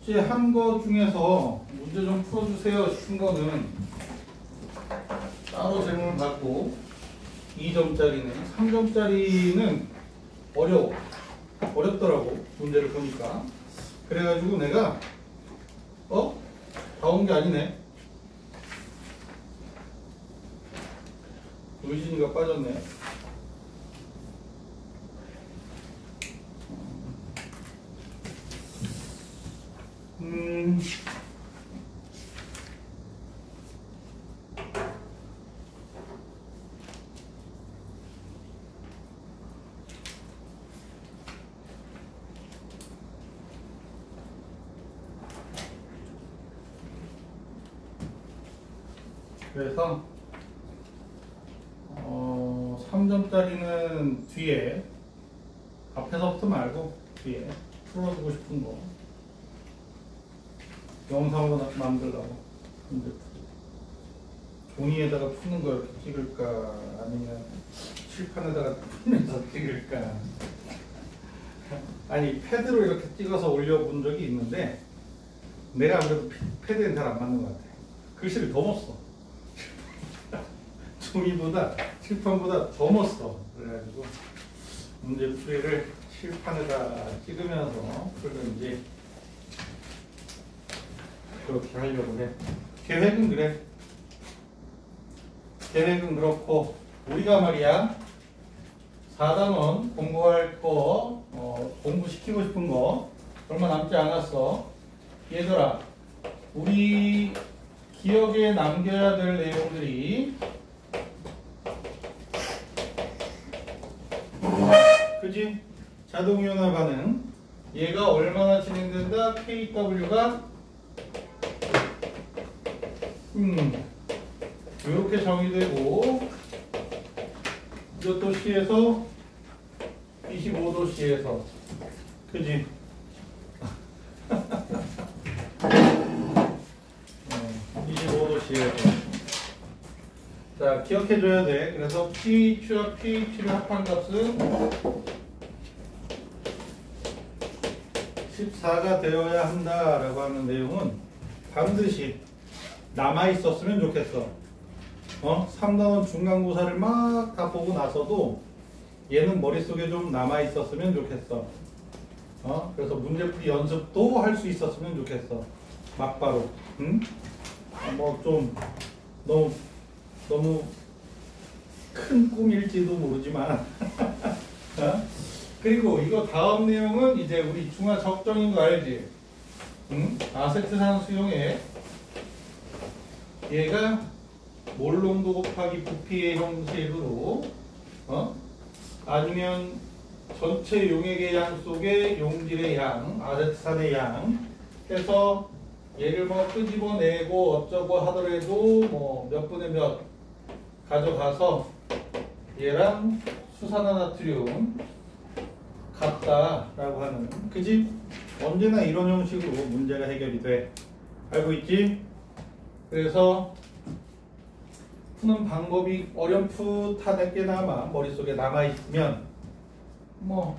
숙제 한 거 중에서 문제 좀 풀어주세요 싶은 거는 따로 질문을 받고 2점짜리는 3점짜리는 어렵더라고 문제를 보니까. 그래가지고 내가 다 온 게 아니네. 의진이가 빠졌네. 그래서 3점짜리는 뒤에 앞에서부터 말고 뒤에 풀어두고 싶은 거 영상으로 만들려고. 근데 종이에다가 푸는 거 이렇게 찍을까 아니면 칠판에다가 푸면서 찍을까. 아니 패드로 이렇게 찍어서 올려본 적이 있는데 내가 아무래도 패드엔 잘 안 맞는 것 같아. 글씨를 더 못 써. 종이보다 칠판보다 더 못 써. 그래가지고 문제 풀이를 칠판에다 찍으면서 풀든지 그렇게 하려고 해. 계획은 그래. 계획은 그렇고 우리가 말이야 4단원 공부할 거 공부시키고 싶은 거 얼마 남지 않았어. 얘들아 우리 기억에 남겨야 될 내용들이 그지? 자동이온화 반응 얘가 얼마나 진행된다? KW가 이렇게 정의되고 몇 도씨에서 25도씨에서 그지? 25도씨에서 자 기억해줘야 돼. 그래서 pH와 pH를 합한 값은 14가 되어야 한다라고 하는 내용은 반드시 남아있었으면 좋겠어. 3단원 중간고사를 막 다 보고 나서도 얘는 머릿속에 좀 남아있었으면 좋겠어. 그래서 문제풀이 연습도 할 수 있었으면 좋겠어. 막바로. 응? 뭐 좀 너무 큰 꿈일지도 모르지만 그리고 이거 다음 내용은 이제 우리 중화 적정인 거 알지? 응? 아세트산 수용액 얘가 몰농도 곱하기 부피의 형식으로 아니면 전체 용액의 양 속에 용질의 양, 아세트산의 양 해서 얘를 뭐 끄집어내고 어쩌고 하더라도 뭐 몇 분의 몇 가져가서 얘랑 수산화나트륨 같다라고 하는 그지? 언제나 이런 형식으로 문제가 해결이 돼. 알고 있지? 그래서 푸는 방법이 어렴풋하게나마 머릿속에 남아있으면 뭐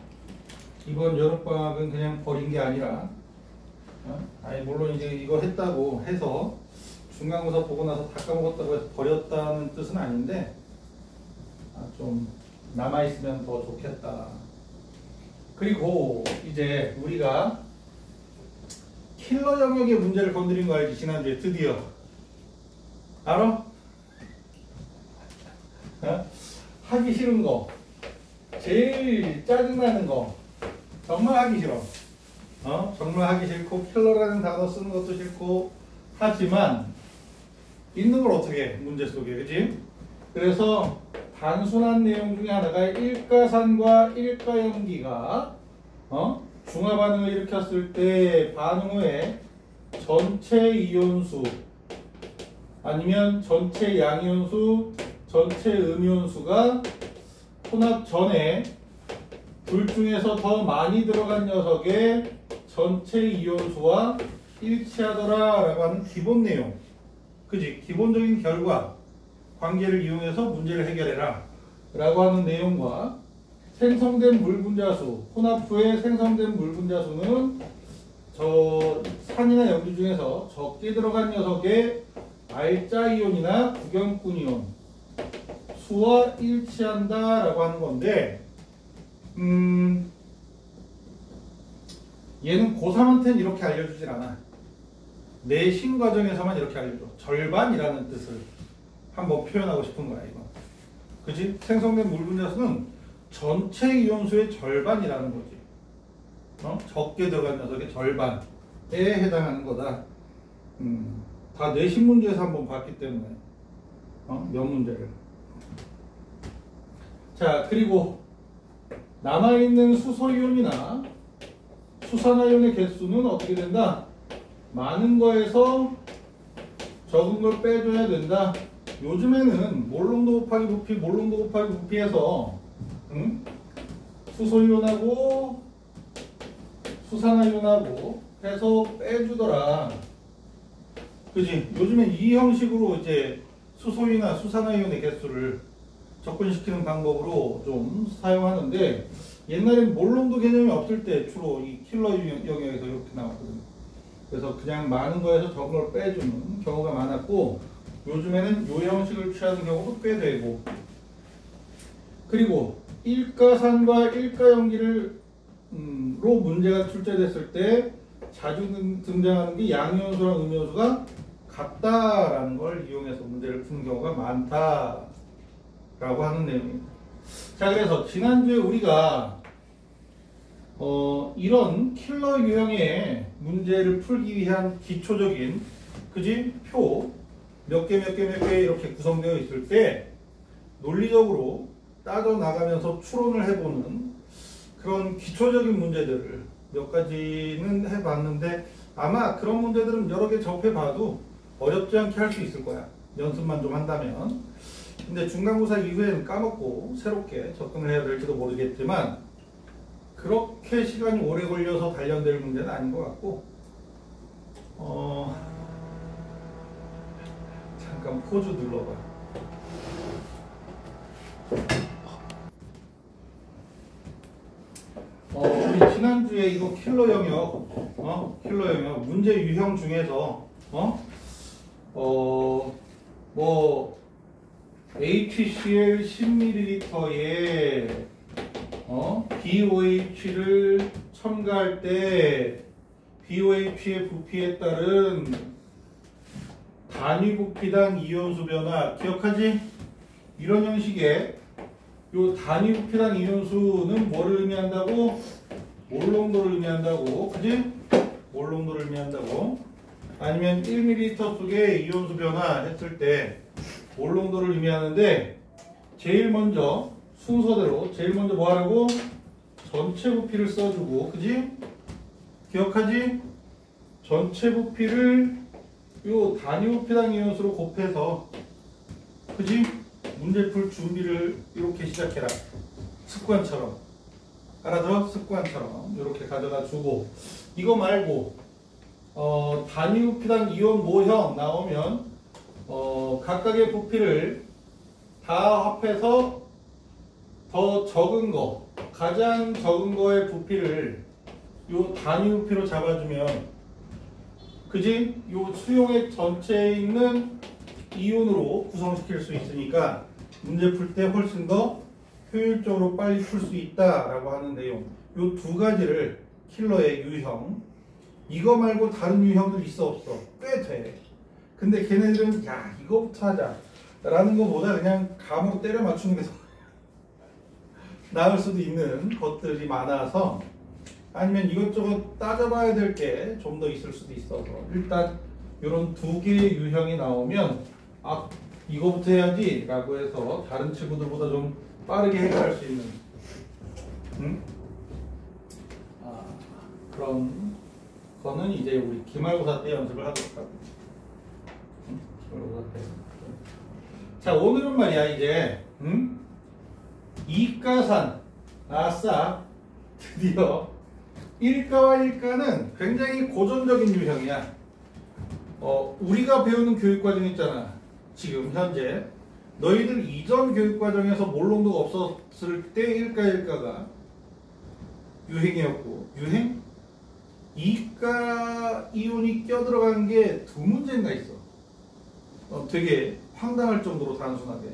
이번 여름방학은 그냥 버린 게 아니라 아니 물론 이제 이거 했다고 해서 중간고사 보고 나서 다 까먹었다고 해서 버렸다는 뜻은 아닌데 좀 남아있으면 더 좋겠다. 그리고 이제 우리가 킬러 영역의 문제를 건드린 거 알지? 지난주에 드디어 알아? 하기 싫은 거 제일 짜증나는 거 정말 하기 싫어. 정말 하기 싫고 킬러라는 단어 쓰는 것도 싫고 하지만 있는 걸 어떻게 해 문제 속에 그치? 그래서 단순한 내용 중에 하나가 일가산과 일가염기가 중화 반응을 일으켰을 때 반응 후에 전체 이온수 아니면 전체 양이온수 전체 음이온수가 혼합 전에 둘 중에서 더 많이 들어간 녀석의 전체 이온수와 일치하더라 라고 하는 기본 내용 그지? 기본적인 결과 관계를 이용해서 문제를 해결해라 라고 하는 내용과 생성된 물 분자수, 혼합 후에 생성된 물 분자수는 저 산이나 염류 중에서 적게 들어간 녀석의 알짜 이온이나 구경꾼 이온 수와 일치한다 라고 하는 건데, 얘는 고3한테는 이렇게 알려주질 않아. 내신 과정에서만 이렇게 알려줘. 절반이라는 뜻을 한번 표현하고 싶은 거야, 이거. 그치? 생성된 물 분자수는 전체 이온수의 절반이라는 거지. 적게 들어간 녀석의 절반에 해당하는 거다. 다 내신 문제에서 한번 봤기 때문에 몇 문제를. 자, 그리고 남아있는 수소이온이나 수산화이온의 개수는 어떻게 된다? 많은 거에서 적은 걸 빼줘야 된다. 요즘에는 몰농도 곱하기 부피, 몰농도 곱하기 부피해서 수소이온하고 수산화이온하고 해서 빼주더라. 그지? 요즘엔 이 형식으로 이제 수소이나 수산화이온의 개수를 접근시키는 방법으로 좀 사용하는데, 옛날엔 몰농도 개념이 없을 때 주로 이 킬러 영역에서 이렇게 나왔거든요. 그래서 그냥 많은 거에서 적은 걸 빼주는 경우가 많았고, 요즘에는 이 형식을 취하는 경우도 꽤 되고, 그리고 일가산과 일가염기를 로 문제가 출제됐을 때 자주 등장하는 게 양이온수랑 음이온수가 같다라는 걸 이용해서 문제를 푸는 경우가 많다라고 하는 내용입니다. 자, 그래서 지난주에 우리가 이런 킬러 유형의 문제를 풀기 위한 기초적인, 그지? 표 몇 개 이렇게 구성되어 있을 때 논리적으로 따져 나가면서 추론을 해보는 그런 기초적인 문제들을 몇 가지는 해봤는데, 아마 그런 문제들은 여러 개 접해봐도 어렵지 않게 할 수 있을 거야. 연습만 좀 한다면. 근데 중간고사 이후에는 까먹고 새롭게 접근을 해야 될지도 모르겠지만, 그렇게 시간이 오래 걸려서 단련될 문제는 아닌 것 같고, 잠깐 포즈 눌러봐. 우리 지난주에 이거 킬러 영역, 킬러 영역 문제 유형 중에서 뭐 HCl 10ml에 BOH를 첨가할 때 BOH의 부피에 따른 단위 부피당 이온수 변화 기억하지? 이런 형식의 요 단위 부피당 이온수는 뭐를 의미한다고? 몰농도를 의미한다고. 그지? 몰농도를 의미한다고. 아니면 1ml 속에 이온수 변화 했을 때 몰농도를 의미하는데, 제일 먼저 순서대로 제일 먼저 뭐 하라고? 전체 부피를 써주고, 그지? 기억하지? 전체 부피를 요 단위 부피당 이온수로 곱해서, 그지? 문제 풀 준비를 이렇게 시작해라. 습관처럼. 알아들어? 습관처럼 이렇게 가져다 주고, 이거 말고 단위 부피당 이온 모형 나오면 각각의 부피를 다 합해서 더 적은 거, 가장 적은 거의 부피를 요 단위 부피로 잡아주면, 그지? 요 수용액 전체에 있는 이온으로 구성시킬 수 있으니까 문제 풀 때 훨씬 더 효율적으로 빨리 풀 수 있다라고 하는 내용. 요 두 가지를 킬러의 유형, 이거 말고 다른 유형들 있어 없어? 꽤 돼. 근데 걔네들은 야 이거부터 하자 라는 거보다 그냥 감으로 때려 맞추는 게 더 나을 수도 있는 것들이 많아서, 아니면 이것저것 따져봐야 될 게 좀 더 있을 수도 있어서, 일단 이런 두 개의 유형이 나오면 아 이거부터 해야지 라고 해서 다른 친구들보다 좀 빠르게 해결할 수 있는 그런 거는 이제 우리 기말고사 때 연습을 하도록 하고. 기말고사 때. 자, 오늘은 말이야 이제 이가산, 아싸, 드디어 일가와 일가는 굉장히 고전적인 유형이야. 우리가 배우는 교육과정 있잖아. 지금 현재 너희들 이전 교육과정에서 몰롱도가 없었을 때 1가 유행이었고, 유행? 이가 이온이 껴들어간 게 두 문제인가 있어. 되게 황당할 정도로 단순하게.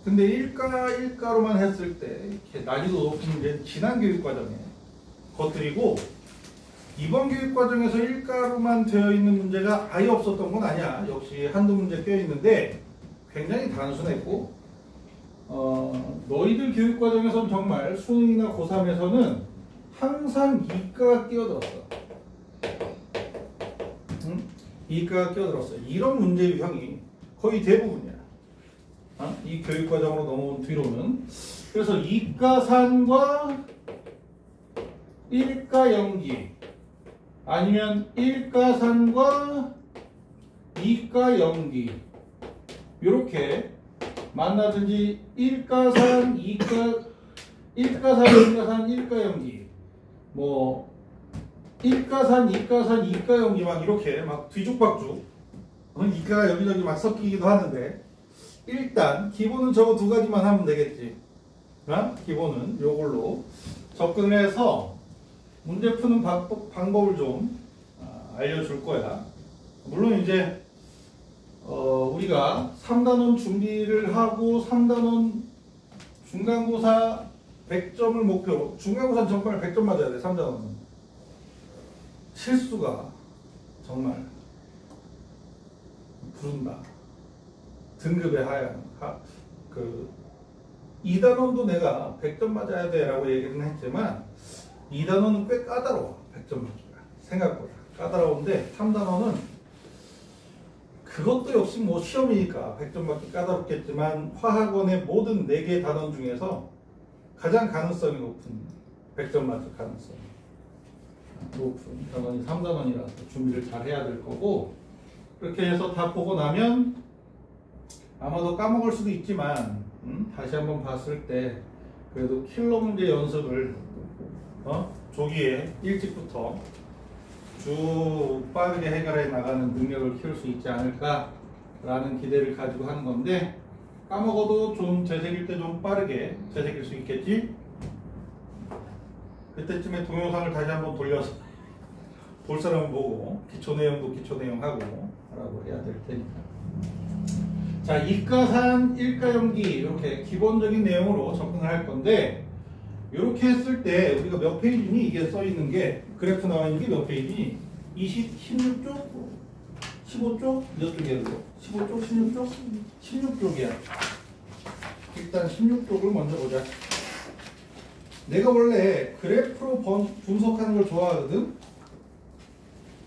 근데 1가로만 했을 때 이렇게 난이도 높은 문제는 지난 교육과정에 것들이고, 이번 교육과정에서 1가로만 되어 있는 문제가 아예 없었던 건 아니야. 역시 한두 문제 껴 있는데 굉장히 단순했고, 너희들 교육과정에서는 정말 수능이나 고3에서는 항상 이가가 끼어들었어. 응? 이가가 끼어들었어. 이런 문제 유형이 거의 대부분이야. 이 교육과정으로 넘어온 뒤로는. 그래서 이가산과 1가 연기, 아니면 1가산과 2가 연기, 이렇게 만나든지 1가산, 2가산, 2가산, 1가 연기, 뭐 1가산, 2가산, 2가 연기 막 이렇게 막 뒤죽박죽, 이가가 여기저기 막 섞이기도 하는데, 일단 기본은 저거 두 가지만 하면 되겠지. 기본은 요걸로 접근을 해서 문제 푸는 방법을 좀 알려줄 거야. 물론 이제 우리가 3단원 준비를 하고 3단원 중간고사 100점을 목표로, 중간고사 정말 100점 맞아야 돼. 3단원은 실수가 정말 부른다. 등급의 하향. 2단원도 내가 100점 맞아야 돼 라고 얘기는 했지만 2단원은 꽤 까다로워. 100점 맞기가 생각보다 까다로운데, 3단원은 그것도 역시 뭐 시험이니까 100점 맞기 까다롭겠지만 화학원의 모든 4개 단원 중에서 가장 가능성이 높은 100점 맞을 가능성이 높은 단원이 3단원이라서 준비를 잘 해야 될 거고, 그렇게 해서 다 보고 나면 아마도 까먹을 수도 있지만 다시 한번 봤을 때 그래도 킬러 문제 연습을 조기에 일찍부터 쭉 빠르게 해결해 나가는 능력을 키울 수 있지 않을까라는 기대를 가지고 하는 건데, 까먹어도 좀 되새길 때 좀 빠르게 되새길 수 있겠지? 그때쯤에 동영상을 다시 한번 돌려서 볼 사람은 보고 기초 내용도 기초 내용 하고 라고 해야 될 테니까. 자, 이가산, 1가 연기 이렇게 기본적인 내용으로 접근을 할 건데, 이렇게 했을 때 우리가 몇 페이지니 이게 써 있는 게, 그래프 나와 있는 게 몇 페이지니? 16쪽? 15쪽? 몇 쪽이야 그거? 15쪽? 16쪽? 16쪽이야. 일단 16쪽을 먼저 보자. 내가 원래 그래프로 분석하는 걸 좋아하거든?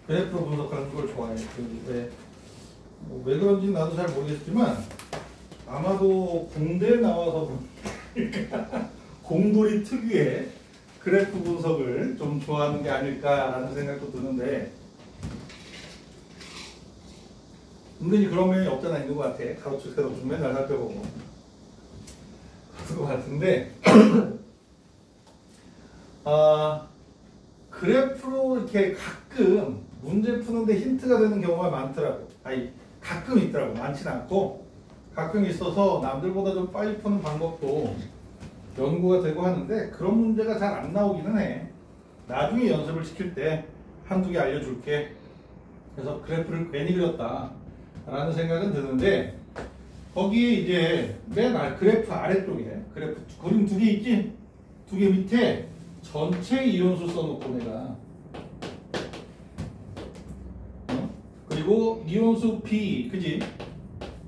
그래프로 분석하는 걸 좋아해. 왜 그런지 나도 잘 모르겠지만 아마도 공대에 나와서 공돌이 특유의 그래프 분석을 좀 좋아하는 게 아닐까라는 생각도 드는데, 은근히 그런 면이 없잖아. 있는 것 같아. 가로축 세로축 맨날 살펴보고 그런 것 같은데 그래프로 이렇게 가끔 문제 푸는데 힌트가 되는 경우가 많더라고. 아니, 가끔 있더라고. 많지는 않고 가끔 있어서 남들보다 좀 빨리 푸는 방법도 연구가 되고 하는데, 그런 문제가 잘 안 나오기는 해. 나중에 연습을 시킬 때 한두 개 알려줄게. 그래서 그래프를 괜히 그렸다 라는 생각은 드는데, 거기에 이제 맨 그래프 아래쪽에 그래프 그림 두 개 있지? 두 개 밑에 전체 이온수 써놓고 내가 그리고 이온수 B, 그지?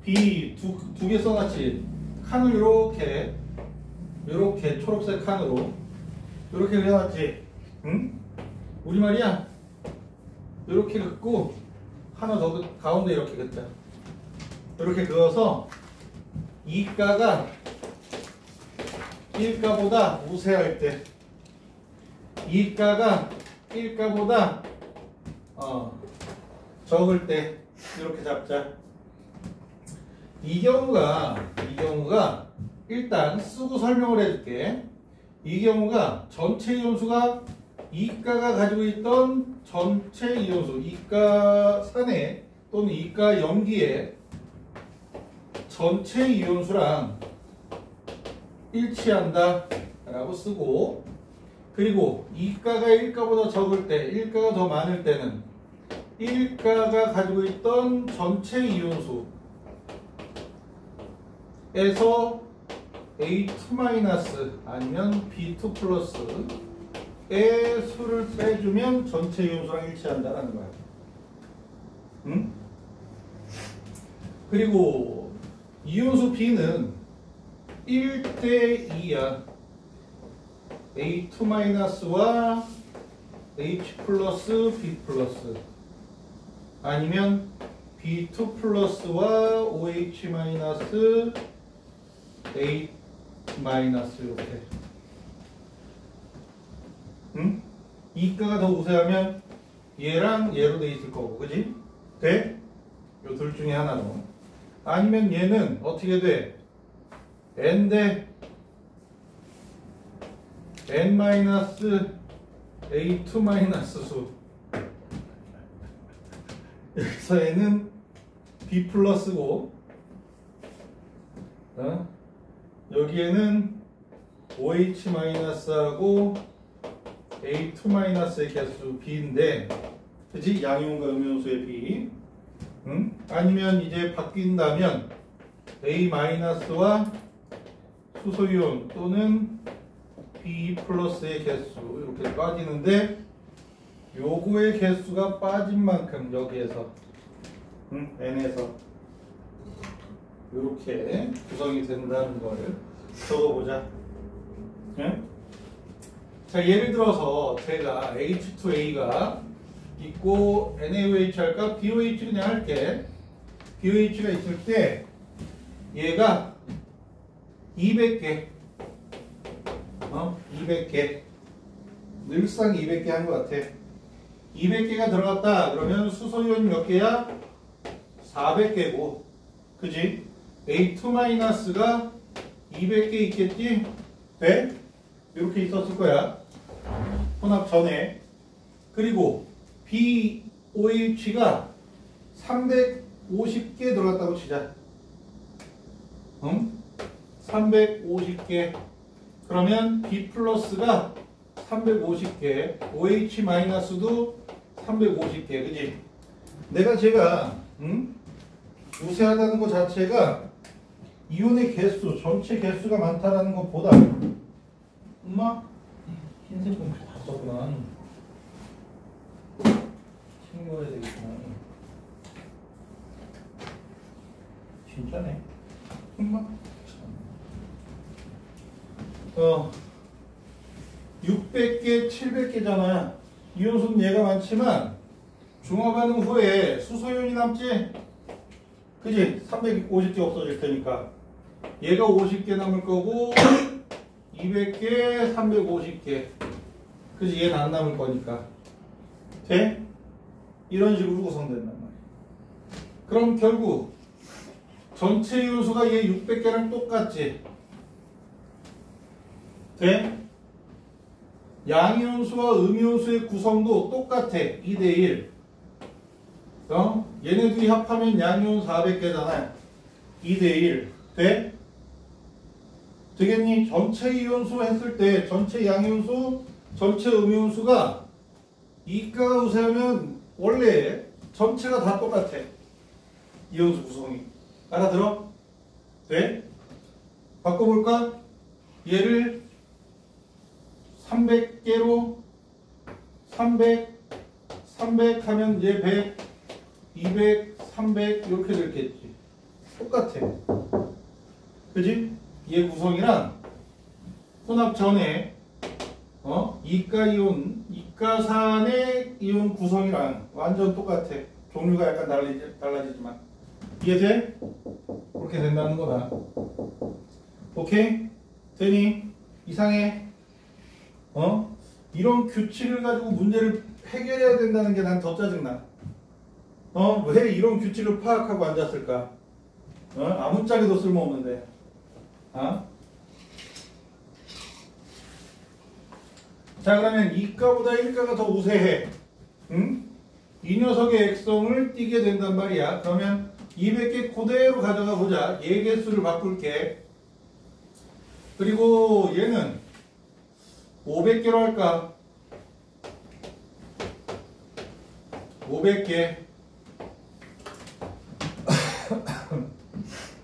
B 두 개 써놨지? 칸을 요렇게 초록색 칸으로 요렇게 그려놨지? 응? 우리말이야? 요렇게 긋고 하나 더 가운데 이렇게 긋자. 이렇게 그어서 이가가 1가보다 우세할 때, 이가가 1가보다 적을 때 이렇게 잡자. 이 경우가 일단 쓰고 설명을 해줄게. 이 경우가 전체 이온수가 이가가 가지고 있던 전체 이온수, 이가산에 또는 이가 염기에 전체 이온수랑 일치한다 라고 쓰고, 그리고 2가가 1가보다 적을 때, 1가가 더 많을 때는 1가가 가지고 있던 전체 이온수에서 A2- 아니면 B2 플러스의 수를 빼주면 전체 이온수랑 일치한다라는 거야. 응? 그리고 이온수 B는 1대2야. A2-와 H 플러스 B 플러스 아니면 B2 플러스와 OH 마이너스 A 마이너스 이렇게. 응? 이가가 더 우세하면 얘랑 얘로 돼 있을 거고, 그지? 돼? 요 둘 중에 하나로. 아니면 얘는 어떻게 돼? N 대 N 마이너스 A2 마이너스 수. 여기서 N은 B 플러스고, 여기에는 OH 마이너스하고 A2 마이너스의 개수 B인데, 그치? 양이온과 음이온수의 B. 응? 아니면 이제 바뀐다면 A 마이너스와 수소이온 또는 B 플러스의 개수 이렇게 빠지는데, 요거의 개수가 빠진 만큼 여기에서 N에서 이렇게 구성이 된다는 거를 적어보자. 네? 자, 예를 들어서 제가 H2A가 있고 NaOH 할까? BOH 그냥 할게. BOH가 있을 때 얘가 200개 200개 늘상 200개 한 것 같아. 200개가 들어갔다 그러면 수소이온 몇 개야? 400개고, 그지? A2-가 200개 있겠지? 돼? 이렇게 있었을 거야, 혼합 전에. 그리고 BOH가 350개 들어갔다고 치자. 350개. 그러면 B 플러스가 350개, OH 마이너스도 350개, 그지? 내가 제가 우세하다는 것 자체가 이온의 개수, 전체 개수가 많다는 것보다, 엄마 흰색 봉투 다 썼구나. 챙겨야 되겠구나. 진짜네. 엄마. 600개, 700개잖아. 이온수는 얘가 많지만 중화반응 후에 수소이온이 남지? 그지? 350개 없어질 테니까 얘가 50개 남을 거고 200개, 350개. 그지? 얘는 안 남을 거니까. 돼? 이런 식으로 구성된단 말이야. 그럼 결국 전체 이온수가 얘 600개랑 똑같지? 돼? 양이온수와 음이온수의 구성도 똑같아. 2대1. 얘네들이 합하면 양이온 400개잖아. 2대1. 돼? 되겠니? 전체 이온수 했을 때 전체 양이온수, 전체 음이온수가 이가가 우세하면 원래 전체가 다 똑같아. 이온수 구성이. 알아들어? 돼? 바꿔볼까? 얘를 300개로 300 하면 얘 100, 200, 300 이렇게 됐겠지. 똑같아. 그지? 얘 구성이랑 혼합 전에 이가이온, 이가산의 이온 구성이랑 완전 똑같아. 종류가 약간 달라지지만. 이해돼? 그렇게 된다는 거다. 오케이? 되니? 이상해? 이런 규칙을 가지고 문제를 해결해야 된다는 게 난 더 짜증나. 왜 이런 규칙을 파악하고 앉았을까? 아무짝에도 쓸모없는데. 자, 그러면 2가보다 1가가 더 우세해. 이 녀석의 액성을 띠게 된단 말이야. 그러면 200개 그대로 가져가 보자. 얘 개수를 바꿀게. 그리고 얘는 500개로 할까? 500개.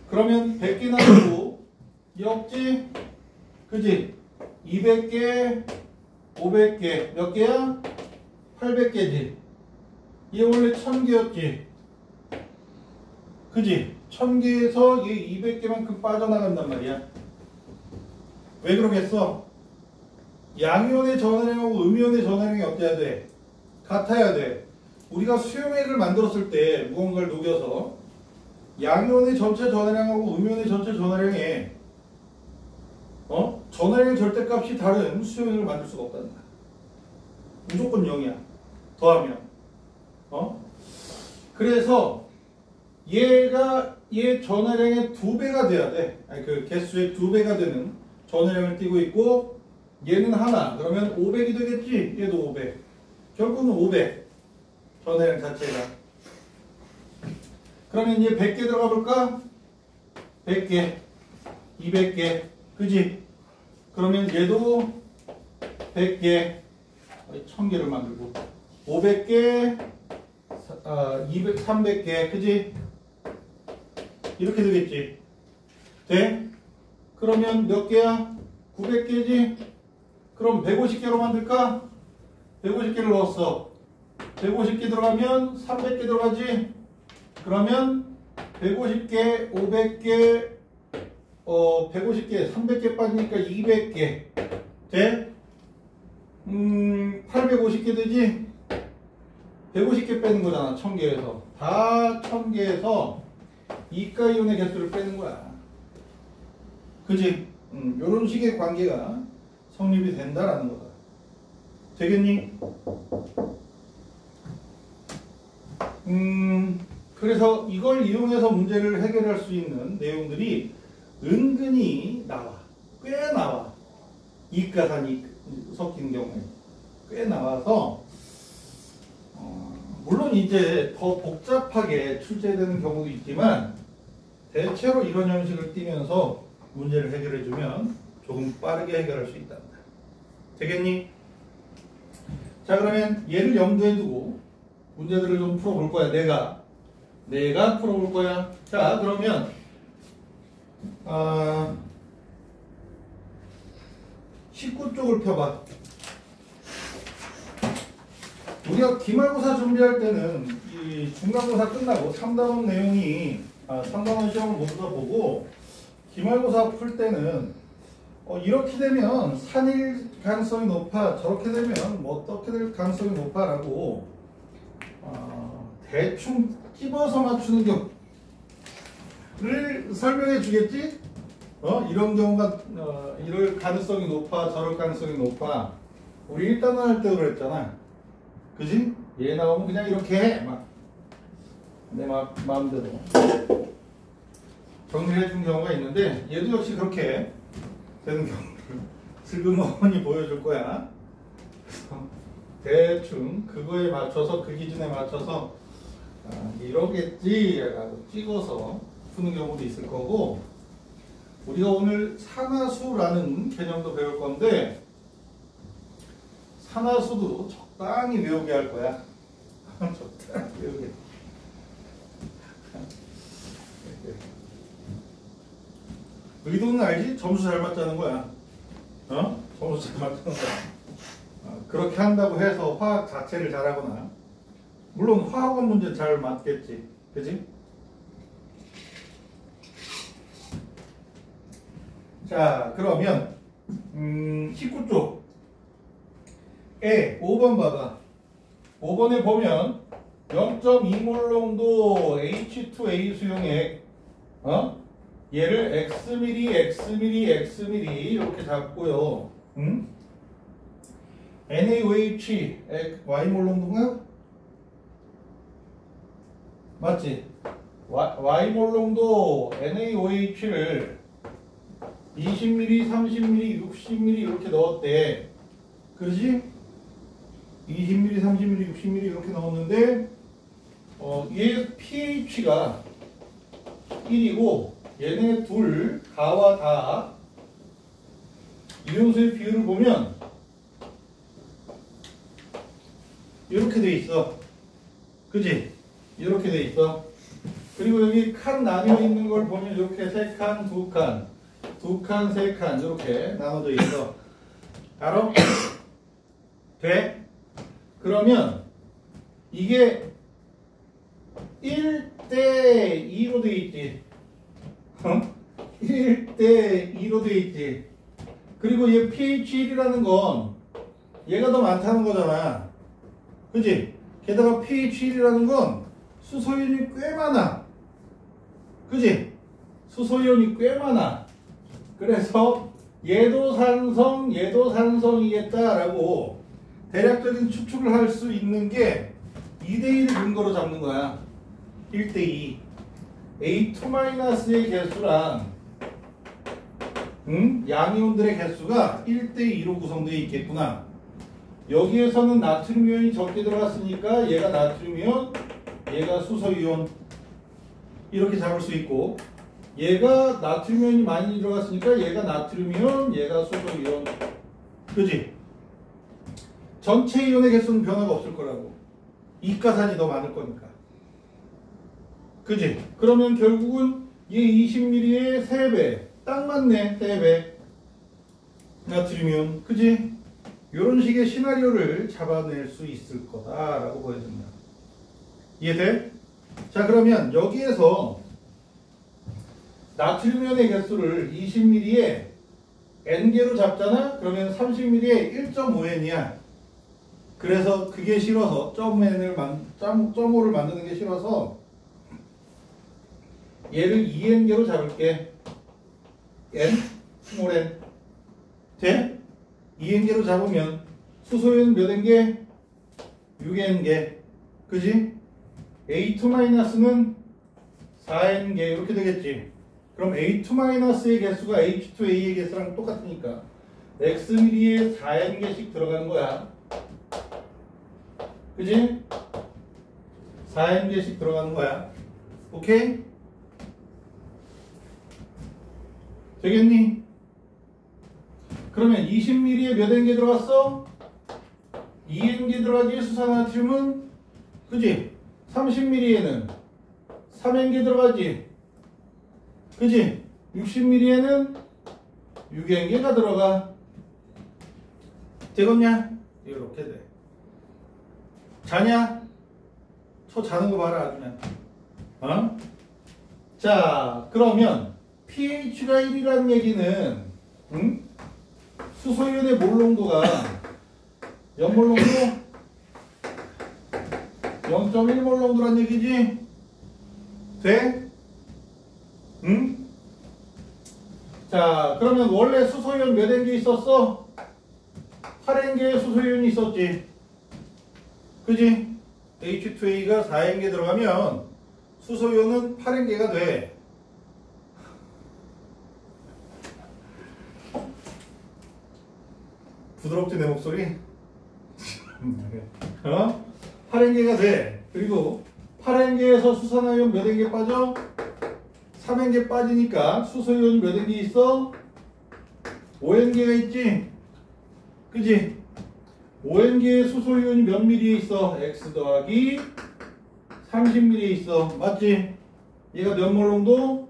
그러면 100개 나누고 없지? 그지? 200개, 500개 몇 개야? 800개지. 얘 원래 1000개였지. 그지? 1000개에서 얘 200개만큼 빠져나간단 말이야. 왜 그러겠어? 양이온의 전화량하고 음이온의 전화량이 어때야 돼? 같아야 돼. 우리가 수용액을 만들었을 때 무언가를 녹여서 양이온의 전체 전화량하고 음이온의 전체 전화량에 전화량의 절대값이 다른 수용액을 만들 수가 없단다. 무조건 0이야. 더하면. 그래서 얘가 얘 전화량의 2배가 돼야 돼. 아니 그 개수의 2배가 되는 전화량을 띠고 있고 얘는 하나. 그러면 500이 되겠지? 얘도 500. 결국은 500. 전화량 자체가. 그러면 얘 100개 들어가 볼까? 100개. 200개. 그지? 그러면 얘도 100개. 1000개를 만들고 500개, 200, 300개. 그지? 이렇게 되겠지. 돼? 그러면 몇 개야? 900개지? 그럼 150개로 만들까? 150개를 넣었어. 150개 들어가면 300개 들어가지? 그러면 150개, 500개, 150개, 300개 빠지니까 200개. 돼? 850개 되지? 150개 빼는 거잖아. 1000개에서. 다 1000개에서 이가이온의 개수를 빼는 거야. 그지? 요런 식의 관계가 성립이 된다라는 거다. 되겠니? 그래서 이걸 이용해서 문제를 해결할 수 있는 내용들이 은근히 나와. 꽤 나와. 이가산이 섞인 경우에. 꽤 나와서, 물론 이제 더 복잡하게 출제되는 경우도 있지만, 대체로 이런 형식을 띠면서 문제를 해결해주면 조금 빠르게 해결할 수 있다. 되겠니? 자, 그러면 얘를 염두에 두고 문제들을 좀 풀어볼 거야. 내가 풀어볼 거야. 자, 그러면 19쪽을 펴봐. 우리가 기말고사 준비할 때는 이 중간고사 끝나고 3단원 내용이 3단원 시험을 모두 다 보고 기말고사 풀 때는 이렇게 되면 산일 가능성이 높아, 저렇게 되면 뭐 어떻게 될 가능성이 높아 라고 대충 찝어서 맞추는 경우를 설명해 주겠지? 이런 경우가 이럴 가능성이 높아, 저럴 가능성이 높아. 우리 1단원 할 때도 그랬잖아. 그지? 얘 나오면 그냥 이렇게 해. 내 마음대로 정리해 준 경우가 있는데 얘도 역시 그렇게 되는 경우를 슬그머니 보여줄 거야. 대충 그거에 맞춰서, 그 기준에 맞춰서 이러겠지 라고 찍어서 푸는 경우도 있을 거고, 우리가 오늘 산화수라는 개념도 배울 건데 산화수도 적당히 외우게 할 거야. 적당히 외우게. 의도는 알지? 점수 잘 맞자는 거야. 점수 잘 맞자는 거야. 그렇게 한다고 해서 화학 자체를 잘하거나, 물론 화학원 문제 잘 맞겠지. 그지? 자, 그러면 19쪽 에 5번 봐봐. 5번에 보면 0.2몰 농도 H2A 수용액, 얘를 Xml, Xml, Xml 이렇게 잡고요. NaOH Y몰 농도인가? 맞지? Y몰 농도 NaOH를 20ml, 30ml, 60ml 이렇게 넣었대. 그러지? 20ml, 30ml, 60ml 이렇게 넣었는데 얘 pH가 1이고 얘네 둘 가와 다 이온수의 비율을 보면 이렇게 돼 있어. 그지? 이렇게 돼 있어. 그리고 여기 칸 나뉘어 있는 걸 보면 이렇게 3칸, 2칸, 2칸, 3칸 이렇게 나눠져 있어. 알아? 돼? 그러면 이게 1대 2로 돼 있지. 1대 2로 돼 있지. 그리고 얘 pH 1이라는 건 얘가 더 많다는 거잖아. 그지? 게다가 pH 1이라는 건 수소이온이 꽤 많아. 그지? 수소이온이 꽤 많아. 그래서 얘도 산성, 얘도 산성이겠다라고 대략적인 추측을 할 수 있는 게 2대1을 근거로 잡는 거야. 1대2. A2-의 개수랑 양이온들의 개수가 1대2로 구성되어 있겠구나. 여기에서는 나트륨 이온이 적게 들어갔으니까 얘가 나트륨 이온, 얘가 수소 이온 이렇게 잡을 수 있고, 얘가 나트륨 이온이 많이 들어갔으니까 얘가 나트륨 이온, 얘가 수소 이온. 그지? 전체 이온의 개수는 변화가 없을 거라고. 이가산이 더 많을 거니까. 그지? 그러면 결국은 얘 20ml의 3배. 딱 맞네. 3배. 나트륨 이온. 그지? 이런 식의 시나리오를 잡아낼 수 있을 거다라고 보여집니다. 이해돼? 자, 그러면 여기에서 나트륨 이온의 개수를 20ml에 N개로 잡잖아? 그러면 30ml에 1.5N이야. 그래서 그게 싫어서 .5를 만드는 게 싫어서 얘를 2N개로 잡을게. N, 스몰 N. 돼? 2N개로 잡으면 수소이온 몇 N개? 6N개. 그지? A2-는 4N개 이렇게 되겠지. 그럼 A2-의 개수가 H2A의 개수랑 똑같으니까 Xml에 4N개씩 들어가는 거야. 그지? 4N개씩 들어가는 거야. 오케이? 되겠니? 그러면 20ml에 몇 N개 들어갔어? 2N개 들어가지. 수산나트륨은? 그지? 30ml에는 3N개 들어가지. 그지? 60ml에는 6N개가 들어가. 되겠냐? 이렇게 돼. 자냐? 자는 거 봐라, 아주 그냥. 어? 자, 그러면 pH가 1이라는 얘기는, 수소이온의 몰농도가 연몰농도 0.1몰농도란 얘기지? 돼? 자, 그러면 원래 수소이온 몇 N개 있었어? 8N개의 수소이온이 있었지. 그지? H2A가 4N개 들어가면 수소이온은 8N개가 돼. 부드럽지 내 목소리? 8N개가 돼. 그리고 8N개에서 수산화이온 몇 N개 빠져? 3N개 빠지니까 수소이온이 몇 N개 있어? 5N개가 있지? 그지? 5N개의 수소이온이 몇 밀리에 있어? X 더하기 30ml에 있어. 맞지? 얘가 몇 몰농도?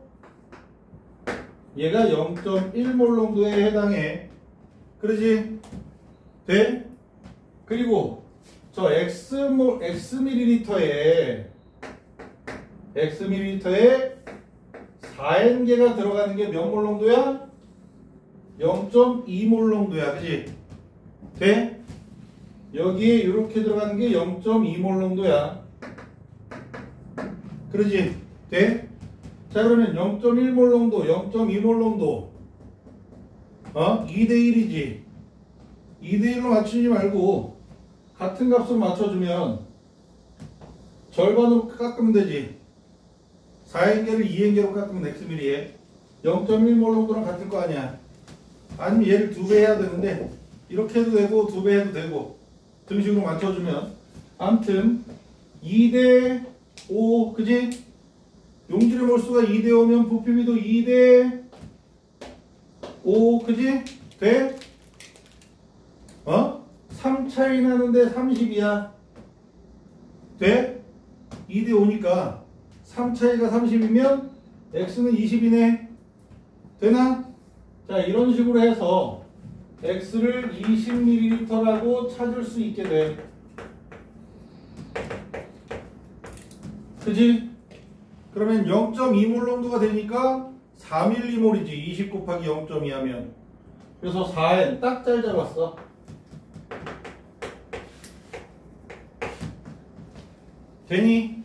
얘가 0.1몰농도에 해당해. 그러지? 돼? 그리고 저 Xml에 4N개가 들어가는 게 몇 몰농도야? 0.2몰농도야. 그지? 돼? 여기에 이렇게 들어가는 게 0.2몰농도야. 그러지? 돼? 자, 그러면 0.1몰농도, 0.2몰농도 2대1이지. 2대1로 맞추지 말고 같은 값으로 맞춰주면 절반으로 깎으면 되지. 4N개를 2N개로 깎으면 Xml에 0.1몰농도랑 같을 거 아니야. 아니면 얘를 2배 해야 되는데 이렇게 해도 되고 2배 해도 되고 등식으로 맞춰주면 아무튼 2대5 그지? 용질의 몰수가 2대 5면 부피비도 2대 5, 그지? 돼? 3 차이 나는데 30이야. 돼? 2대 5니까 3 차이가 30이면 x는 20이네. 되나? 자, 이런 식으로 해서 x를 20ml라고 찾을 수 있게 돼. 그지? 그러면 0.2몰 농도가 되니까 4mm몰이지. 20 곱하기 0.2 하면. 그래서 4n 딱 잘 잡았어. 되니?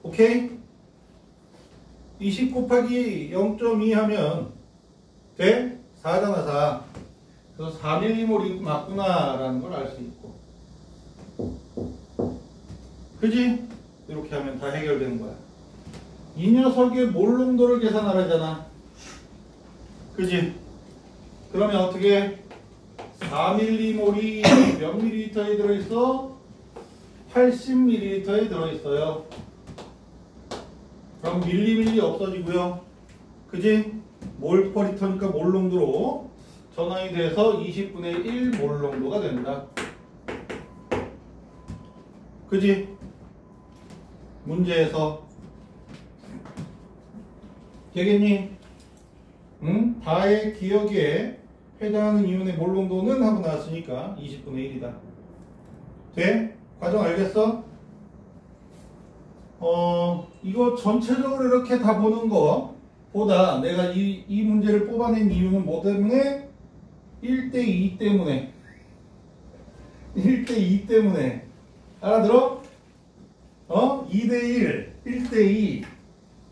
오케이? 20 곱하기 0.2 하면 돼? 4잖아 4. 그래서 4mm몰이 맞구나 라는 걸 알 수 있고. 그지? 이렇게 하면 다 해결되는 거야. 이 녀석의 몰 농도를 계산하라잖아. 그지? 그러면 어떻게? 4mm몰이 몇 ml에 들어있어? 80ml에 들어있어요. 그럼 밀리 없어지고요. 그지? 몰 퍼 리터니까 몰 농도로 전환이 돼서 20분의 1 몰 농도가 된다. 그지? 문제에서 되겠니? 응? 다의 기억에 해당하는 이온의 몰 농도는 하고 나왔으니까 20분의 1이다. 돼? 과정 알겠어? 이거 전체적으로 이렇게 다 보는 거 보다 내가 이 문제를 뽑아낸 이유는 뭐 때문에? 1대2 때문에. 1대2 때문에. 알아들어? 2대1, 1대2.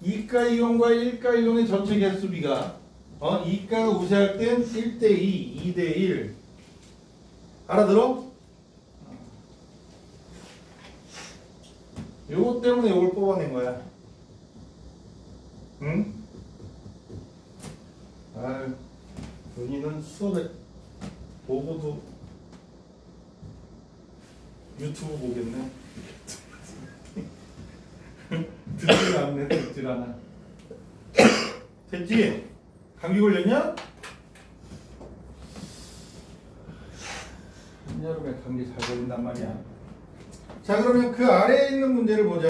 2가 이온과 1가 이온의 전체 개수비가 2가가 우세할 땐 1대2, 2대1. 알아들어? 요거 때문에 요걸 뽑아낸 거야. 응? 아유, 윤희는 수업에 보고도 유튜브 보겠네. 듣질 않네, 듣질 않아. 됐지? 감기 걸렸냐? 한여름에 감기 잘 걸린단 말이야. 자, 그러면 그 아래에 있는 문제를 보자.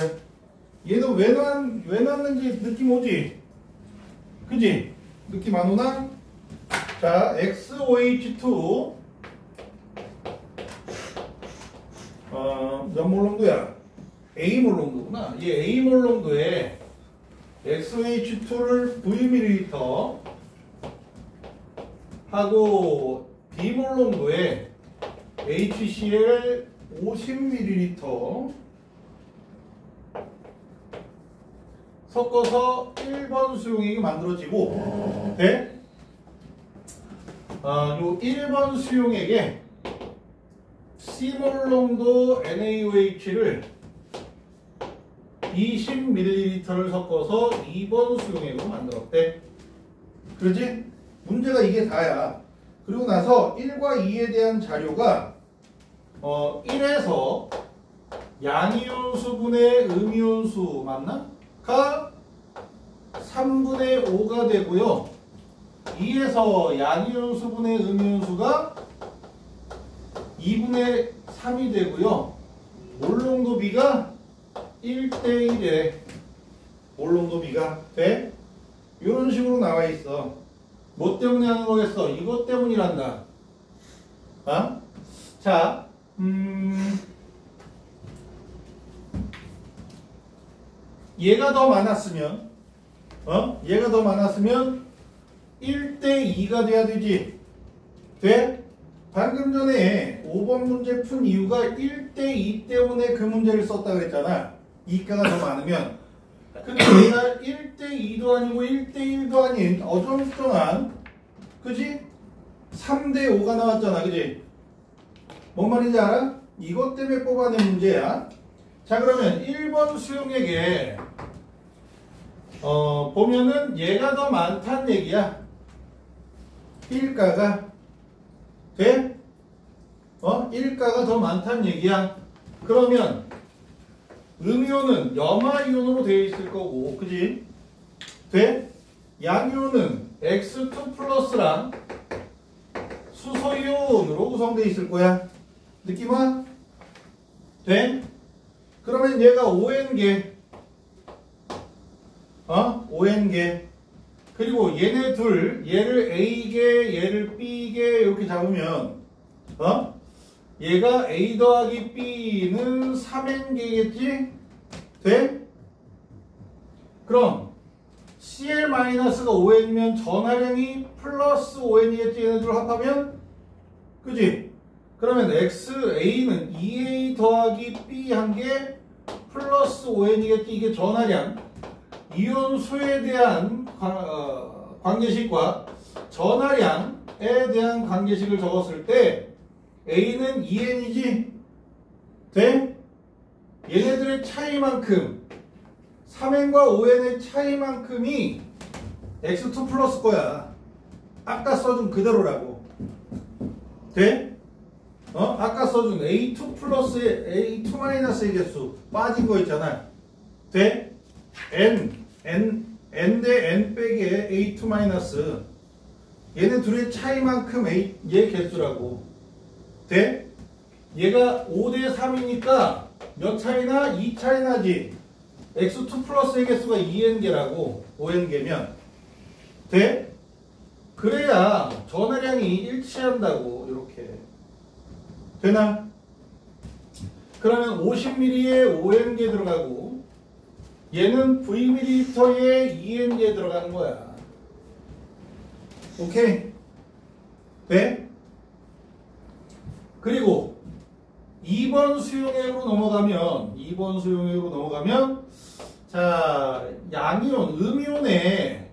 얘도 왜 나왔는지 느낌 오지? 그지? 느낌 안 오나? 자, XOH2 몇 몰 농도야? A몰 농도구나. 얘 A몰 농도에 XOH2를 Vml 하고 B몰 농도에 HCl 50ml 섞어서 1번 수용액이 만들어지고 돼? 요 1번 수용액에 C몰 농도 NaOH를 20ml를 섞어서 2번 수용액으로 만들었대. 그러지? 문제가 이게 다야. 그리고 나서 1과 2에 대한 자료가 1에서 양이온 수분의 음이온 수 맞나? 가 3분의 5가 되고요. 2에서 양이온 수분의 음이온 수가 2분의 3이 되고요. 몰농도 비가 1대1에 몰농도 비가 돼? 이런 식으로 나와 있어. 뭐 때문에 하는 거겠어? 이것 때문이란다. 자, 얘가 더 많았으면, 얘가 더 많았으면 1대2가 돼야 되지. 돼? 방금 전에 5번 문제 푼 이유가 1대2 때문에 그 문제를 썼다고 했잖아. 2가가 더 많으면. 근데 얘가 1대2도 아니고 1대1도 아닌 어정쩡한, 그지? 3대5가 나왔잖아. 그지? 뭔 말인지 알아? 이것 때문에 뽑아낸 문제야. 자, 그러면 1번 수용액에 보면은 얘가 더 많다는 얘기야. 1가가 돼? 1가가 더 많다는 얘기야. 그러면 음이온은 염화이온으로 되어 있을 거고, 그지? 돼? 양이온은 X2 플러스랑 수소이온으로 구성되어 있을 거야. 느낌 와? 돼? 그러면 얘가 ON계. ON계. 그리고 얘네 둘, 얘를 A계, 얘를 B계 이렇게 잡으면 얘가 A 더하기 B는 3N계겠지? 돼? 그럼 Cl-가 ON이면 전하량이 플러스 ON이겠지? 얘네 둘 합하면? 그지? 그러면 XA는 2A 더하기 B 한 개 플러스 ON이겠지? 이게 전하량. 이온수에 대한 관계식과 전하량에 대한 관계식을 적었을 때 A는 2N이지? 돼? 얘네들의 차이만큼 3N과 5N의 차이만큼이 X2 플러스 거야. 아까 써준 그대로라고. 돼? 아까 써준 A2 플러스의 A2 마이너스의 개수 빠진 거 있잖아. 돼? N 대 N 빼기 A2 마이너스 얘네 둘의 차이만큼 얘 개수라고. 돼? 얘가 5대 3이니까 몇 차이나? 2 차이 나지. X2 플러스의 개수가 2N개라고. 5N개면 돼? 그래야 전하량이 일치한다고. 이렇게 되나? 그러면 50ml에 5N개 들어가고 얘는 Vml에 2N개 들어가는 거야. 오케이? 돼? 그리고 2번 수용액으로 넘어가면 자, 양이온, 음이온에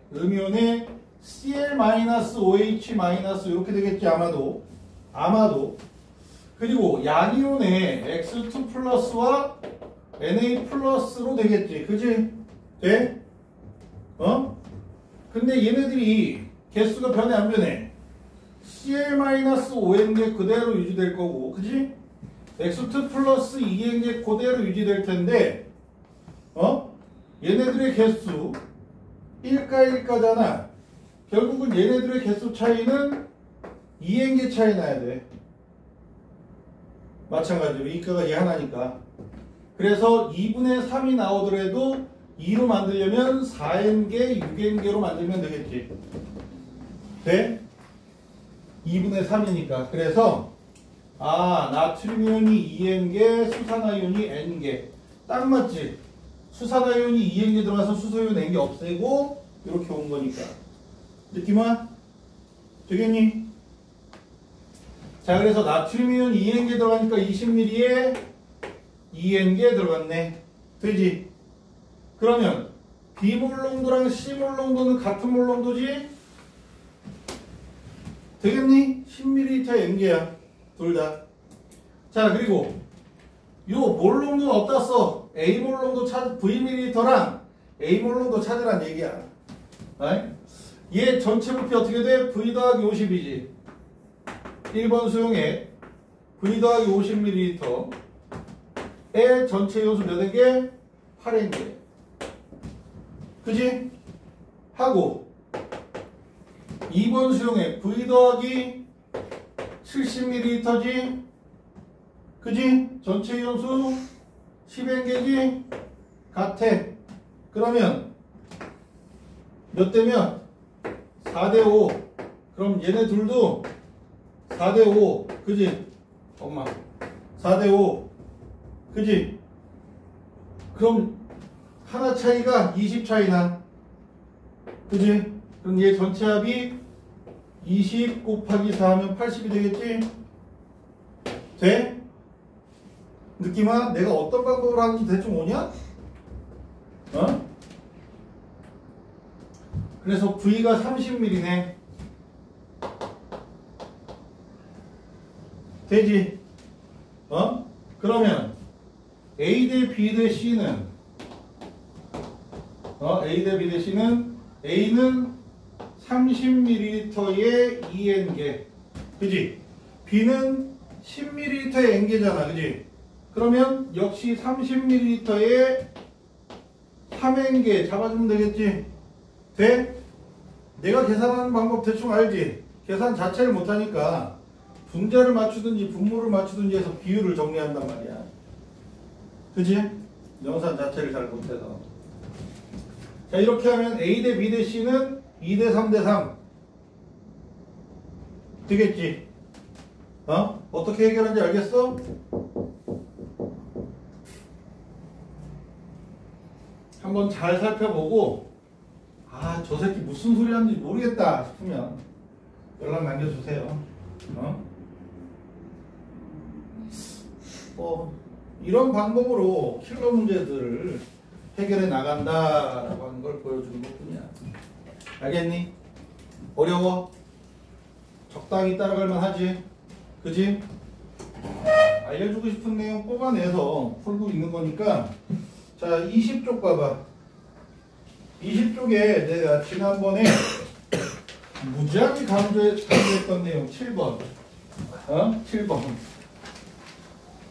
Cl-OH- 이렇게 되겠지. 아마도. 그리고 양이온에 X2 플러스와 Na 플러스로 되겠지. 그지? 돼? 근데 얘네들이 개수가 변해 안 변해? Cl-ON계 그대로 유지될 거고, 그지? X2 플러스 2N계 그대로 유지될 텐데, 얘네들의 개수 1가 결국은 얘네들의 개수 차이는 2N계 차이 나야 돼. 마찬가지로 이가가 얘 하나니까. 그래서 2분의 3이 나오더라도 2로 만들려면 4N계, 6N계로 만들면 되겠지. 돼? 2분의 3이니까. 그래서 나트륨이온이 2N계, 수산화이온이 N계. 딱 맞지? 수산화이온이 2N계 들어가서 수소이온 N계 없애고 이렇게 온 거니까. 느낌 와? 되겠니? 자, 그래서 나트륨이온 2N계 들어가니까 20ml에 2N계 들어갔네. 되지? 그러면 B몰 농도랑 C몰 농도는 같은 몰 농도지? 되겠니? 10ml N계야. 둘 다. 자, 그리고 요 몰 농도는 어디다 써? A몰 농도 Vml랑 A몰 농도 찾으란 얘기야. 얘 전체 부피 어떻게 돼? V 더하기 50이지. 1번 수용액 V 더하기 50ml에 전체 요소 몇 N개? 8N개. 그지? 하고 2번 수용액 V 더하기 70ml지? 그지? 전체 요소 10N개지? 같아. 그러면 몇 대면? 4대5. 그럼 얘네 둘도 4대5. 그지? 엄마 4대5. 그지? 그럼 하나 차이가 20 차이나. 그지? 그럼 얘 전체 합이 20 곱하기 4 하면 80이 되겠지? 돼? 느낌 와? 내가 어떤 방법으로 하는지 대충 오냐? 그래서 V가 30ml네. 되지? 그러면 A 대 B 대 C는 A 대 B 대 C는 A는 30ml에 2N개. 그지? B는 10ml에 N개잖아. 그지? 그러면 역시 30ml에 삼행계 잡아주면 되겠지? 돼? 내가 계산하는 방법 대충 알지? 계산 자체를 못하니까 분자를 맞추든지 분모를 맞추든지 해서 비율을 정리한단 말이야. 그치? 영산 자체를 잘 못해서. 자, 이렇게 하면 A 대 B 대 C는 2 대 3 대 3 되겠지? 어떻게 해결하는지 알겠어? 한번 잘 살펴보고 저 새끼 무슨 소리 하는지 모르겠다 싶으면 연락 남겨주세요. 이런 방법으로 킬러 문제들을 해결해 나간다라고 하는 걸 보여주는 것뿐이야. 알겠니? 어려워? 적당히 따라갈만 하지? 그지? 알려주고 싶은 내용 뽑아내서 풀고 있는 거니까. 자, 20쪽 봐봐. 20쪽에 내가 지난번에 무지하게 강조했던 내용 7번. 7번.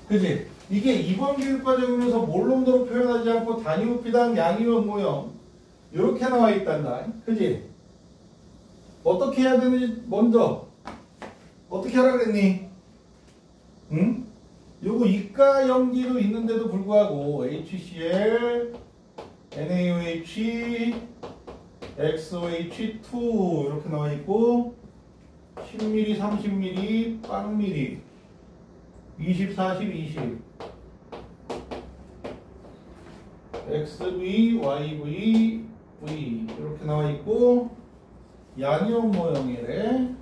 그지? 이게 이번 교육과정이면서 몰롱도로 표현하지 않고 단위호피당 양이원 모형 이렇게 나와 있단다. 그지? 어떻게 해야 되는지 먼저 어떻게 하라 그랬니? 응? 요거 이가 염기도 있는데도 불구하고 HCl, NaOH, XOH2 이렇게 나와 있고 10ml, 30ml, 빵ml 20, 40, 20 XV, YV, V 이렇게 나와 있고 양이온 모형이래.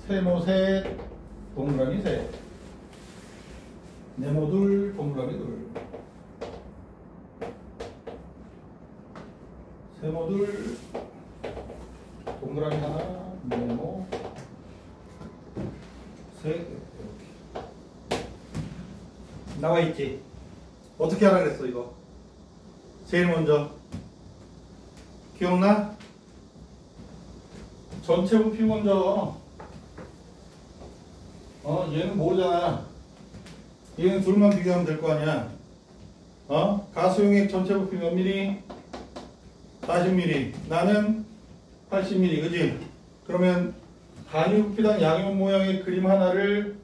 세모 셋, 동그라미 셋, 네모 둘, 동그라미 둘, 세모 둘, 동그라미 하나, 네모 셋, 이렇게 나와 있지. 어떻게 하라 그랬어 이거? 제일 먼저 기억나? 전체 부피 먼저. 얘는 모르잖아. 얘는 둘만 비교하면 될 거 아니야. 가수용액 전체 부피 몇 미리? 40ml. 나는 80ml. 그지? 그러면 단위 부피당 양이온 모양의 그림 하나를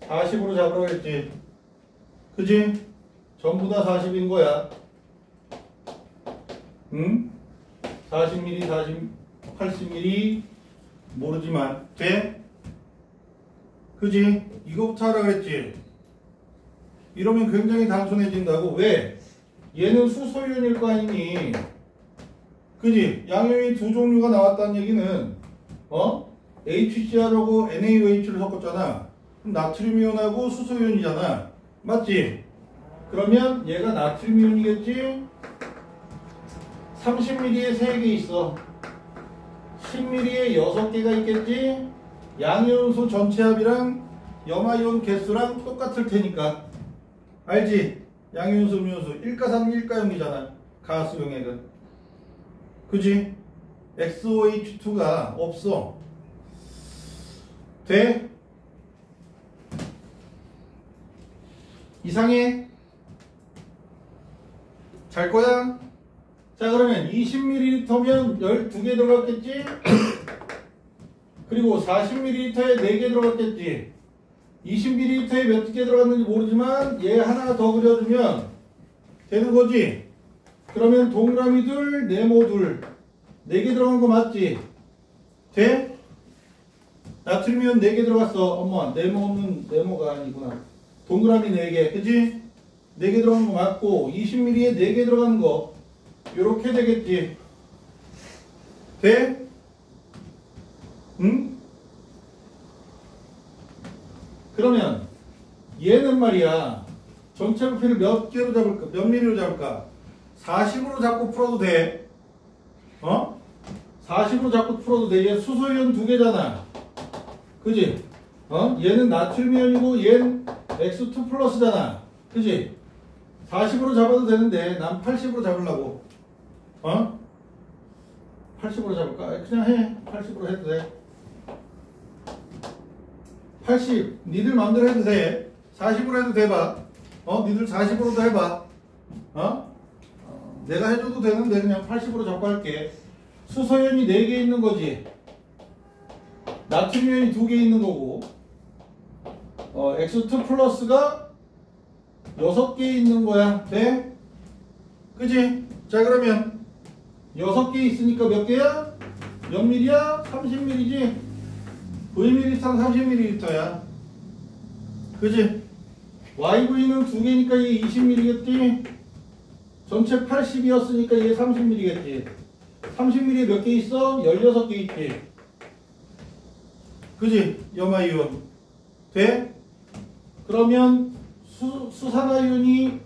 40으로 잡으라고 했지. 그지? 전부 다 40인 거야. 응? 40ml, 80ml 모르지만 돼? 그지? 이거부터 하라 그랬지? 이러면 굉장히 단순해진다고. 왜? 얘는 수소이온일 거 아니니? 그지? 양이온이 두 종류가 나왔다는 얘기는 HCr하고 NaOH를 섞었잖아. 그럼 나트륨이온하고 수소이온이잖아. 맞지? 그러면 얘가 나트륨이온이겠지? 30ml에 3개 있어. 10ml에 6개가 있겠지? 양이온수 전체 합이랑 염화이온 개수랑 똑같을 테니까. 알지? 양이온수, 음이온수 1가3, 1가0이잖아. 가수용액은. 그지? XOH2가 없어. 돼? 이상해? 잘 거야? 자, 그러면 20ml면 12개 들어갔겠지? 그리고 40ml에 4개 들어갔겠지. 20ml에 몇 개 들어갔는지 모르지만 얘 하나 더 그려주면 되는 거지. 그러면 동그라미 둘, 네모 둘 4개 들어간 거 맞지? 돼? 나트륨이온 4개 들어갔어. 엄마 네모는 네모가 아니구나. 동그라미 4개 그치? 4개 들어간 거 맞고 20ml에 4개 들어가는 거 요렇게 되겠지. 돼? 응? 그러면 얘는 말이야 전체 부피를 몇 개로 잡을까? 몇 미리로 잡을까? 40으로 잡고 풀어도 돼. 40으로 잡고 풀어도 돼. 얘 수소이온 2개잖아. 그지? 얘는 나트륨이온이고 얘는 X2 플러스잖아. 그지? 40으로 잡아도 되는데 난 80으로 잡으려고. 80으로 잡을까? 그냥 해. 80으로 해도 돼. 80. 니들 마음대로 해도 돼. 40으로 해도 돼봐. 니들 40으로도 해봐. 내가 해줘도 되는데 그냥 80으로 잡고 할게. 수소연이 4개 있는 거지. 나트륨이 2개 있는 거고. X2 플러스가 6개 있는 거야. 돼? 그지? 자, 그러면 6개 있으니까 몇 개야? 몇 밀리야? 30밀리지? V밀리당 30ml야. 그지? YV는 2개니까 얘 20ml겠지? 전체 80이었으니까 얘 30ml겠지? 30ml에 몇 개 있어? 16개 있지? 그지? 염화이온. 돼? 그러면 수산화이온이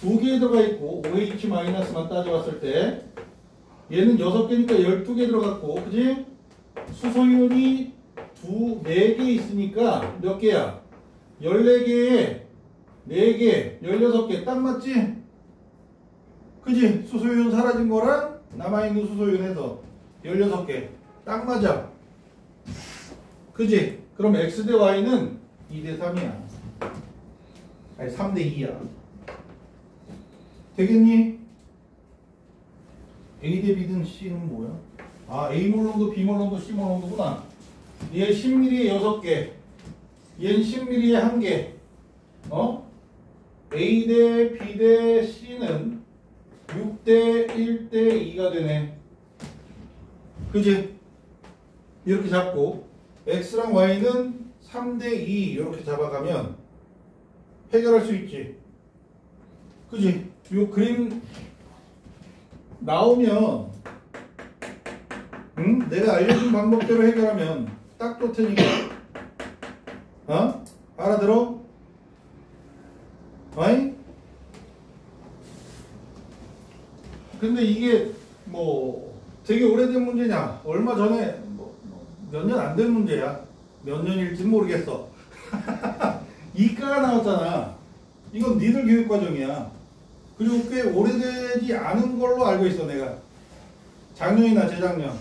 2개 들어가 있고 OH-만 따져봤을 때 얘는 6개니까 12개 들어갔고 그지? 수소이온이 4개 있으니까 몇 개야? 14개에 4개, 16개 딱 맞지? 그지? 수소이온 사라진 거랑 남아있는 수소이온 해서 16개 딱 맞아. 그지? 그럼 X 대 Y는 2대 3이야. 아니 3대 2야. 되겠니? A 대 B 든 C는 뭐야? 아, A 몰롱도 B 몰롱도 C 몰롱도구나. 얘 10mm에 6개, 얘는 10mm에 1개. A 대 B 대 C는 6대 1대 2가 되네. 그지? 이렇게 잡고 X랑 Y는 3대 2 이렇게 잡아가면 해결할 수 있지. 그지? 요 그림 나오면 내가 알려준 방법대로 해결하면 딱 좋 테니까. 알아들어? 어이? 근데 이게 뭐 되게 오래된 문제냐? 얼마 전에 몇 년 안 된 문제야. 몇 년일지 모르겠어. 이과가 나왔잖아. 이건 니들 교육과정이야. 그리고 꽤 오래되지 않은 걸로 알고 있어 내가. 작년이나 재작년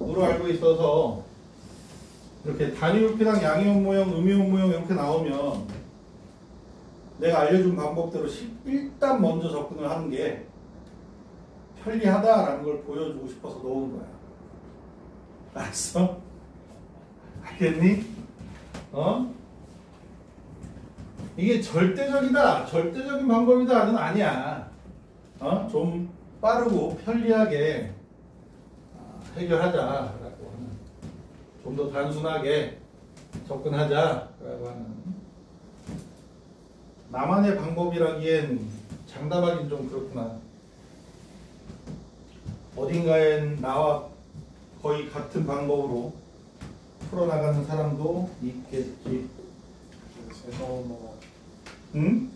으로 알고 있어서 이렇게 단위울피랑 양이온 모형, 음이온 모형 이렇게 나오면 내가 알려준 방법대로 일단 먼저 접근을 하는 게 편리하다라는 걸 보여주고 싶어서 넣은 거야. 알았어? 알겠니? 이게 절대적이다, 절대적인 방법이다는 아니야. 좀 빠르고 편리하게 해결하자라고 하는, 좀 더 단순하게 접근하자라고 하는, 나만의 방법이라기엔 장담하긴 좀 그렇구나. 어딘가엔 나와 거의 같은 방법으로 풀어나가는 사람도 있겠지. 응?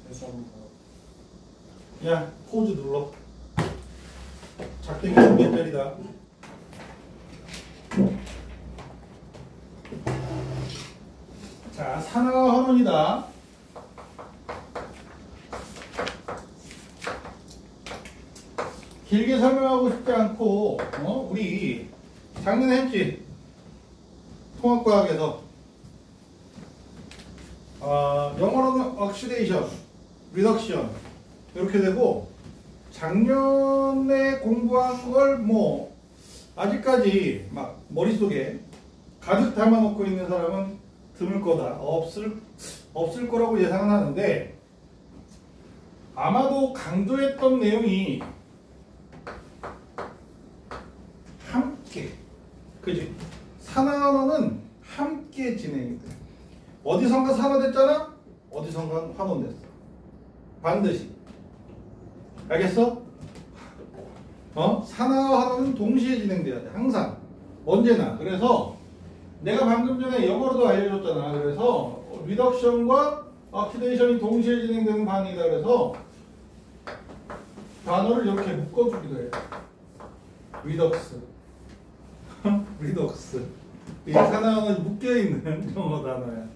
야, 포즈 눌러. 작대기 몇 개짜리다. 자, 산화와 환원이다. 길게 설명하고 싶지 않고, 우리 작년에 했지? 통합과학에서. 영어로는 oxidation, reduction 이렇게 되고, 작년에 공부한 걸 뭐 아직까지 막 머릿속에 가득 담아놓고 있는 사람은 드물 거다. 없을 거라고 예상은 하는데, 아마도 강조했던 내용이 함께, 그지? 산화환원은 함께 진행이 돼. 어디선가 산화됐잖아? 어디선가 환원됐어. 반드시. 알겠어? 산화와 환원은 동시에 진행돼야 돼. 항상. 언제나. 그래서 내가 방금 전에 영어로도 알려줬잖아. 그래서 리덕션과 오키데이션이 동시에 진행되는 반응이다. 그래서 단어를 이렇게 묶어주기도 해. 리덕스. 리덕스. 이 산화는 묶여있는 영어 단어야.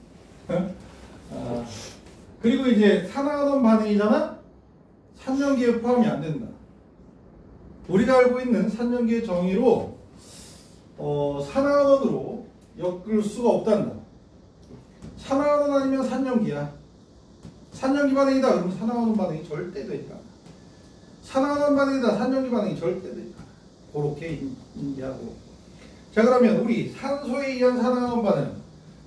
그리고 이제 산화환원 반응이잖아? 산염기에 포함이 안 된다. 우리가 알고 있는 산염기의 정의로 산화환원으로 엮을 수가 없단다. 산화원은 아니면 산염기야. 산염기 반응이다 그러면 산화원 반응이 절대 되지 않아. 산화원 반응이다 산염기 반응이 절대 되지 않아. 그렇게 인지하고. 자, 그러면 우리 산소에 의한 산화원 반응.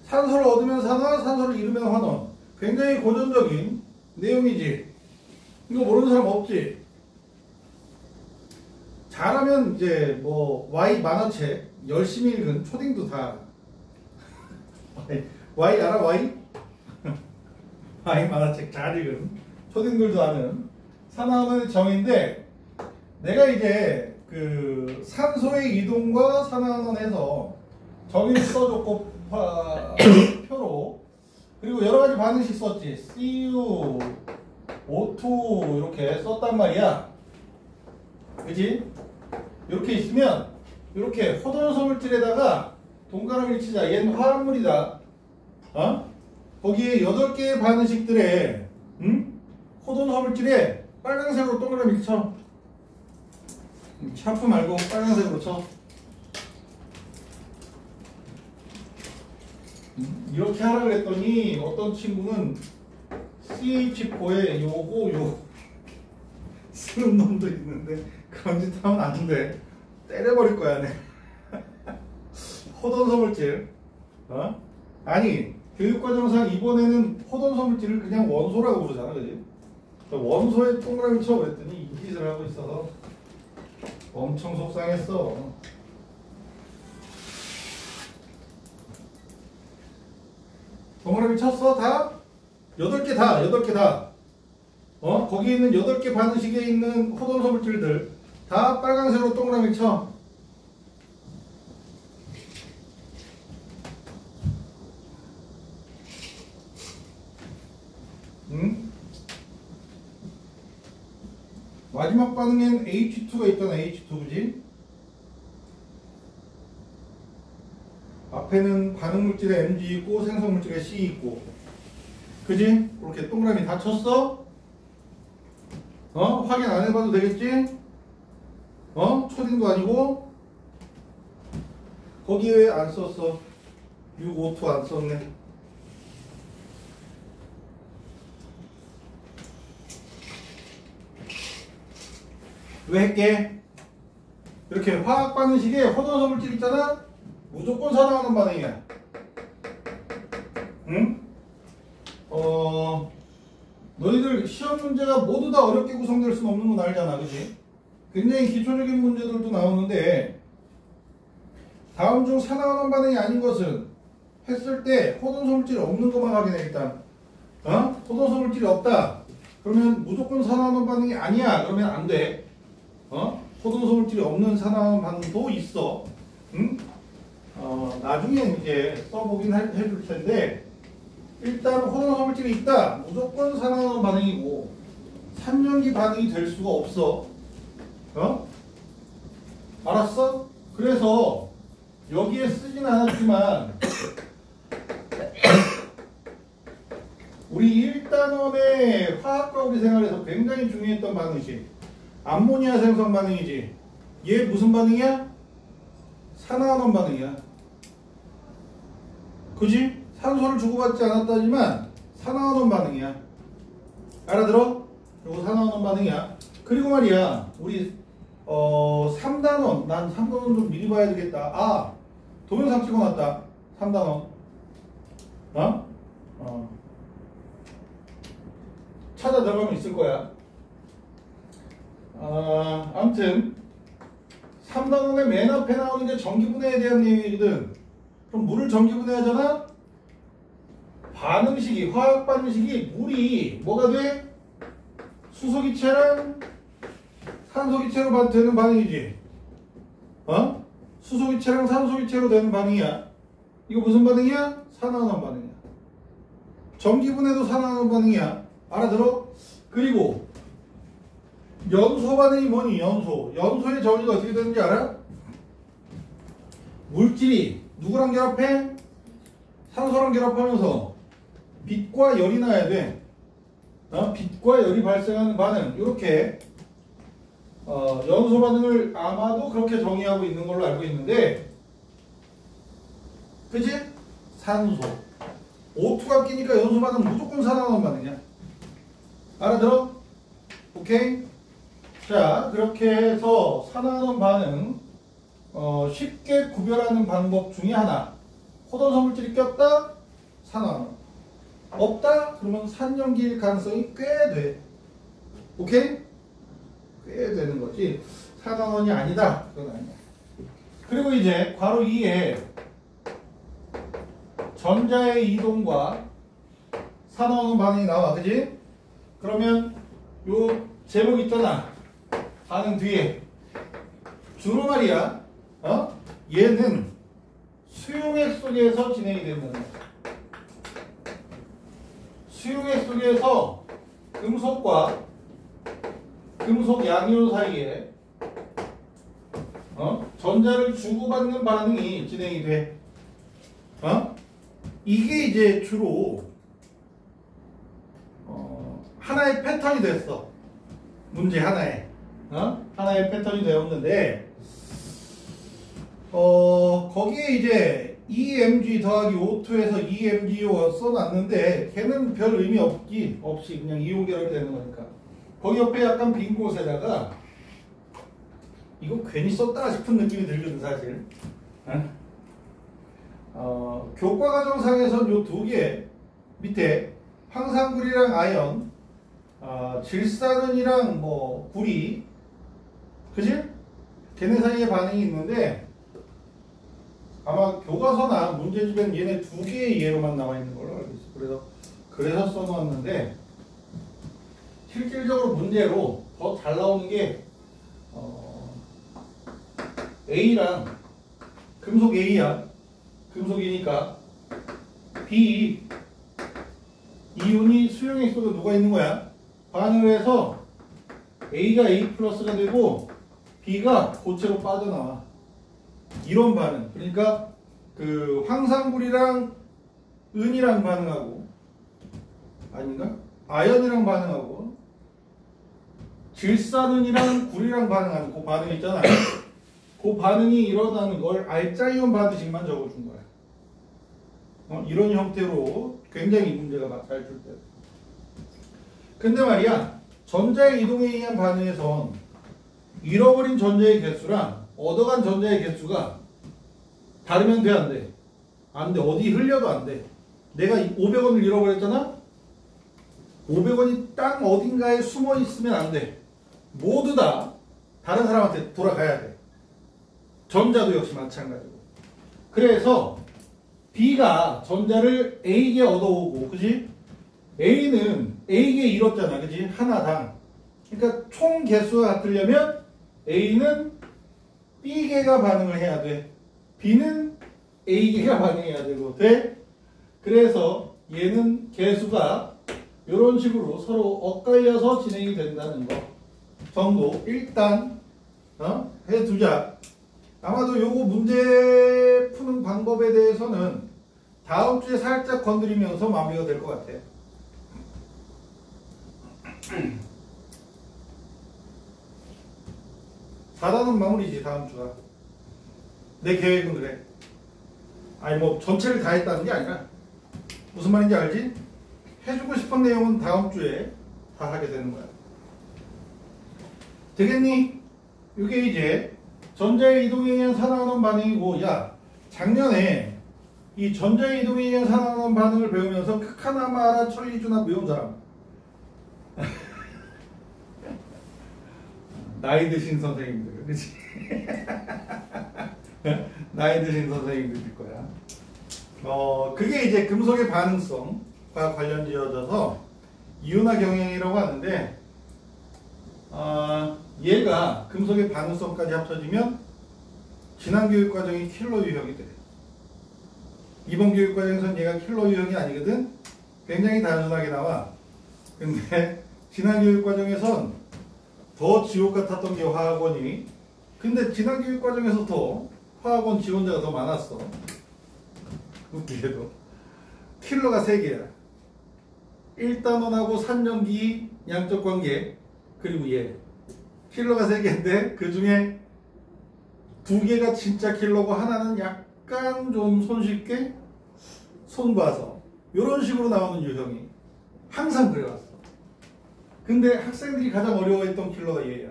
산소를 얻으면 산화, 산소를 잃으면 환원. 굉장히 고전적인 내용이지. 이거 모르는 사람 없지. 잘하면 이제 뭐 Y 만화책 열심히 읽은 초딩도 다 Y 알아? Y? Y 만화책 잘 읽은 초딩들도 아는 산화원의 정의인데, 내가 이제 그 산소의 이동과 산화원에서 정의를 써줬고 표로, 그리고 여러 가지 반응식 썼지. CU, O2 이렇게 썼단 말이야. 그치? 이렇게 있으면 이렇게 호돈소 물질에다가 동그라미를 치자. 얘는 화합물이다. 거기에 8개의 반응식들에 호돈소 물질에 빨간색으로 동그라미 쳐. 샤프 말고 빨간색으로 쳐. 이렇게 하라 그랬더니 어떤 친구는 CH4에 요거 쓰는 놈도 있는데, 그런 짓 하면 안 돼. 때려버릴 거야, 내. 호돈소 물질. 아니, 교육과정상 이번에는 호돈소 물질을 그냥 원소라고 부르잖아, 그지? 원소에 동그라미 쳐 그랬더니 이 짓을 하고 있어서 엄청 속상했어. 동그라미 쳤어? 다? 8개 다, 8개 다. 거기 있는 8개 반응식에 있는 호돈소 물질들 다 빨간색으로 동그라미 쳐. 마지막 반응엔 H2가 있잖아. H2, 그지? 앞에는 반응물질에 Mg 있고 생성물질에 C 있고, 그지? 그렇게 동그라미 다 쳤어? 확인 안 해봐도 되겠지? 초딩도 아니고. 거기에 왜 안 썼어? 6O2 안 썼네. 왜 했게? 이렇게 화학 반응식에 호돈소 물질 있잖아? 무조건 산화하는 반응이야. 응? 너희들 시험 문제가 모두 다 어렵게 구성될 수는 없는 건 알잖아, 그지? 굉장히 기초적인 문제들도 나오는데, 다음 중 산화하는 반응이 아닌 것은 했을 때 호돈소 물질이 없는 것만 확인해, 일단. 호돈소 물질이 없다. 그러면 무조건 산화하는 반응이 아니야. 그러면 안 돼. 호돈소 물질이 없는 산화하는 반응도 있어. 응? 나중에 이제 써보긴 해줄 텐데, 일단 호돈소 물질이 있다. 무조건 산화하는 반응이고, 삼연기 반응이 될 수가 없어. 알았어? 그래서 여기에 쓰진 않았지만 우리 1단원의 화학과 우리 생활에서 굉장히 중요했던 반응식, 암모니아 생성 반응이지. 얘 무슨 반응이야? 산화환원 반응이야. 그지? 산소를 주고받지 않았다지만 산화환원 반응이야. 알아들어? 이거 산화환원 반응이야. 그리고 말이야, 우리 3단원, 난 3단원 좀 미리 봐야 되겠다. 동영상 찍어놨다. 3단원. 찾아 들어가면 있을 거야. 아무튼 3단원의 맨 앞에 나오는 게 전기분해에 대한 내용이거든. 그럼 물을 전기분해하잖아? 반응식이, 화학 반응식이 물이 뭐가 돼? 수소기체랑 산소기체로 되는 반응이지. 수소기체랑 산소기체로 되는 반응이야. 이거 무슨 반응이야? 산화환원 반응이야. 전기분해도 산화환원 반응이야. 알아들어? 그리고 연소 반응이 뭐니? 연소. 연소의 정의가 어떻게 되는지 알아? 물질이 누구랑 결합해? 산소랑 결합하면서 빛과 열이 나야 돼. 빛과 열이 발생하는 반응. 이렇게 연소 반응을 아마도 그렇게 정의하고 있는 걸로 알고 있는데, 그치? 산소. O2가 끼니까 연소 반응 무조건 산화하는 반응이야. 알아들어? 오케이? 자, 그렇게 해서 산화하는 반응 쉽게 구별하는 방법 중에 하나. 포도선 물질이 꼈다? 산화하는. 없다? 그러면 산염기일 가능성이 꽤 돼. 오케이? 꽤 되는 거지. 산화원이 아니다. 그건 아니야. 그리고 이제 괄호 2에 전자의 이동과 산화원 반응이 나와. 그지? 그러면 요 제목 있잖아. 반응 뒤에. 주로 말이야. 얘는 수용액 속에서 진행이 된다는 거야. 수용액 속에서 금속과 금속 양이온 사이에 전자를 주고받는 반응이 진행이 돼. 이게 이제 주로 하나의 패턴이 됐어. 문제 하나에. 하나의 패턴이 되었는데 거기에 이제 EMG 더하기 O2에서 EMGO 써놨는데 걔는 별 의미 없이 그냥 이온 결합이 되는 거니까 거기 옆에 약간 빈 곳에다가 이거 괜히 썼다 싶은 느낌이 들거든 사실. 교과과정상에선 요 두 개 밑에 황산구리랑 아연, 질산은이랑 뭐 구리, 그치? 걔네 사이에 반응이 있는데 아마 교과서나 문제집에는 얘네 두 개의 예로만 나와 있는 걸로 알고 있어. 그래서 써놓았는데 실질적으로 문제로 더 잘 나오는 게 A랑 금속 A야. 금속이니까 B 이온이 수용액 속에 녹아 있는 거야. 반응을 해서 A가 A 플러스가 되고 B가 고체로 빠져나와. 이런 반응. 그러니까 그 황산불이랑 은이랑 반응하고 아닌가? 아연이랑 반응하고 질산은이랑 구리랑 반응하는 그 반응 있잖아. 그 반응이 일어나는 걸 알짜이온 반응식만 적어준 거야. 이런 형태로 굉장히 문제가 잘 줄 때. 근데 말이야, 전자의 이동에 의한 반응에선 잃어버린 전자의 개수랑 얻어간 전자의 개수가 다르면 돼, 안 돼? 안 돼. 어디 흘려도 안 돼. 내가 500원을 잃어버렸잖아? 500원이 땅 어딘가에 숨어 있으면 안 돼. 모두 다 다른 사람한테 돌아가야 돼. 전자도 역시 마찬가지고. 그래서 B가 전자를 A에게 얻어오고, 그지? A는 A에게 잃었잖아, 그지? 하나당. 그러니까 총 개수가 같으려면 A는 B개가 반응을 해야 돼. B는 A개가 반응해야 되고, 돼? 그래서 얘는 개수가 이런 식으로 서로 엇갈려서 진행이 된다는 거 정도 일단 해두자. 아마도 요거 문제 푸는 방법에 대해서는 다음 주에 살짝 건드리면서 마무리가 될 것 같아. 4단은 마무리지 다음 주가. 내 계획은 그래. 아니 뭐 전체를 다 했다는 게 아니라 무슨 말인지 알지? 해주고 싶은 내용은 다음 주에 다 하게 되는 거야. 되겠니? 이게 이제 전자의 이동에 의한 산화하는 반응이고, 야 작년에 이 전자의 이동에 의한 산화하는 반응을 배우면서 크카나마라 천리준합 외운 사람 나이 드신 선생님들, 그치? 나이 드신 선생님들일 거야. 그게 이제 금속의 반응성과 관련지어져서 이온화 경향이라고 하는데, 얘가 금속의 반응성까지 합쳐지면 지난 교육 과정이 킬러 유형이 돼. 이번 교육 과정에서는 얘가 킬러 유형이 아니거든. 굉장히 단순하게 나와. 근데 지난 교육 과정에선 더 지옥 같았던 게 화학원이. 근데 지난 교육 과정에서 더 화학원 지원자가 더 많았어. 웃기게도 킬러가 3개야. 1단원하고 산염기 양적 관계, 그리고 얘 킬러가 3개인데 그 중에 2개가 진짜 킬러고 하나는 약간 좀 손쉽게 손 봐서 이런 식으로 나오는 유형이 항상 그래왔어. 근데 학생들이 가장 어려워했던 킬러가 얘야.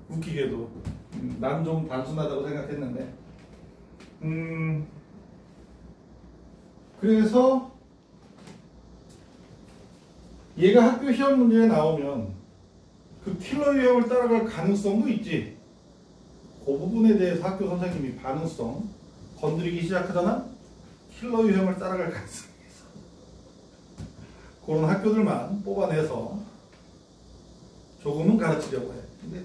웃기게도 난 좀 단순하다고 생각했는데 그래서 얘가 학교 시험 문제에 나오면 그 킬러 유형을 따라갈 가능성도 있지. 그 부분에 대해서 학교 선생님이 반응성 건드리기 시작하잖아. 킬러 유형을 따라갈 가능성이 있어. 그런 학교들만 뽑아내서 조금은 가르치려고 해. 근데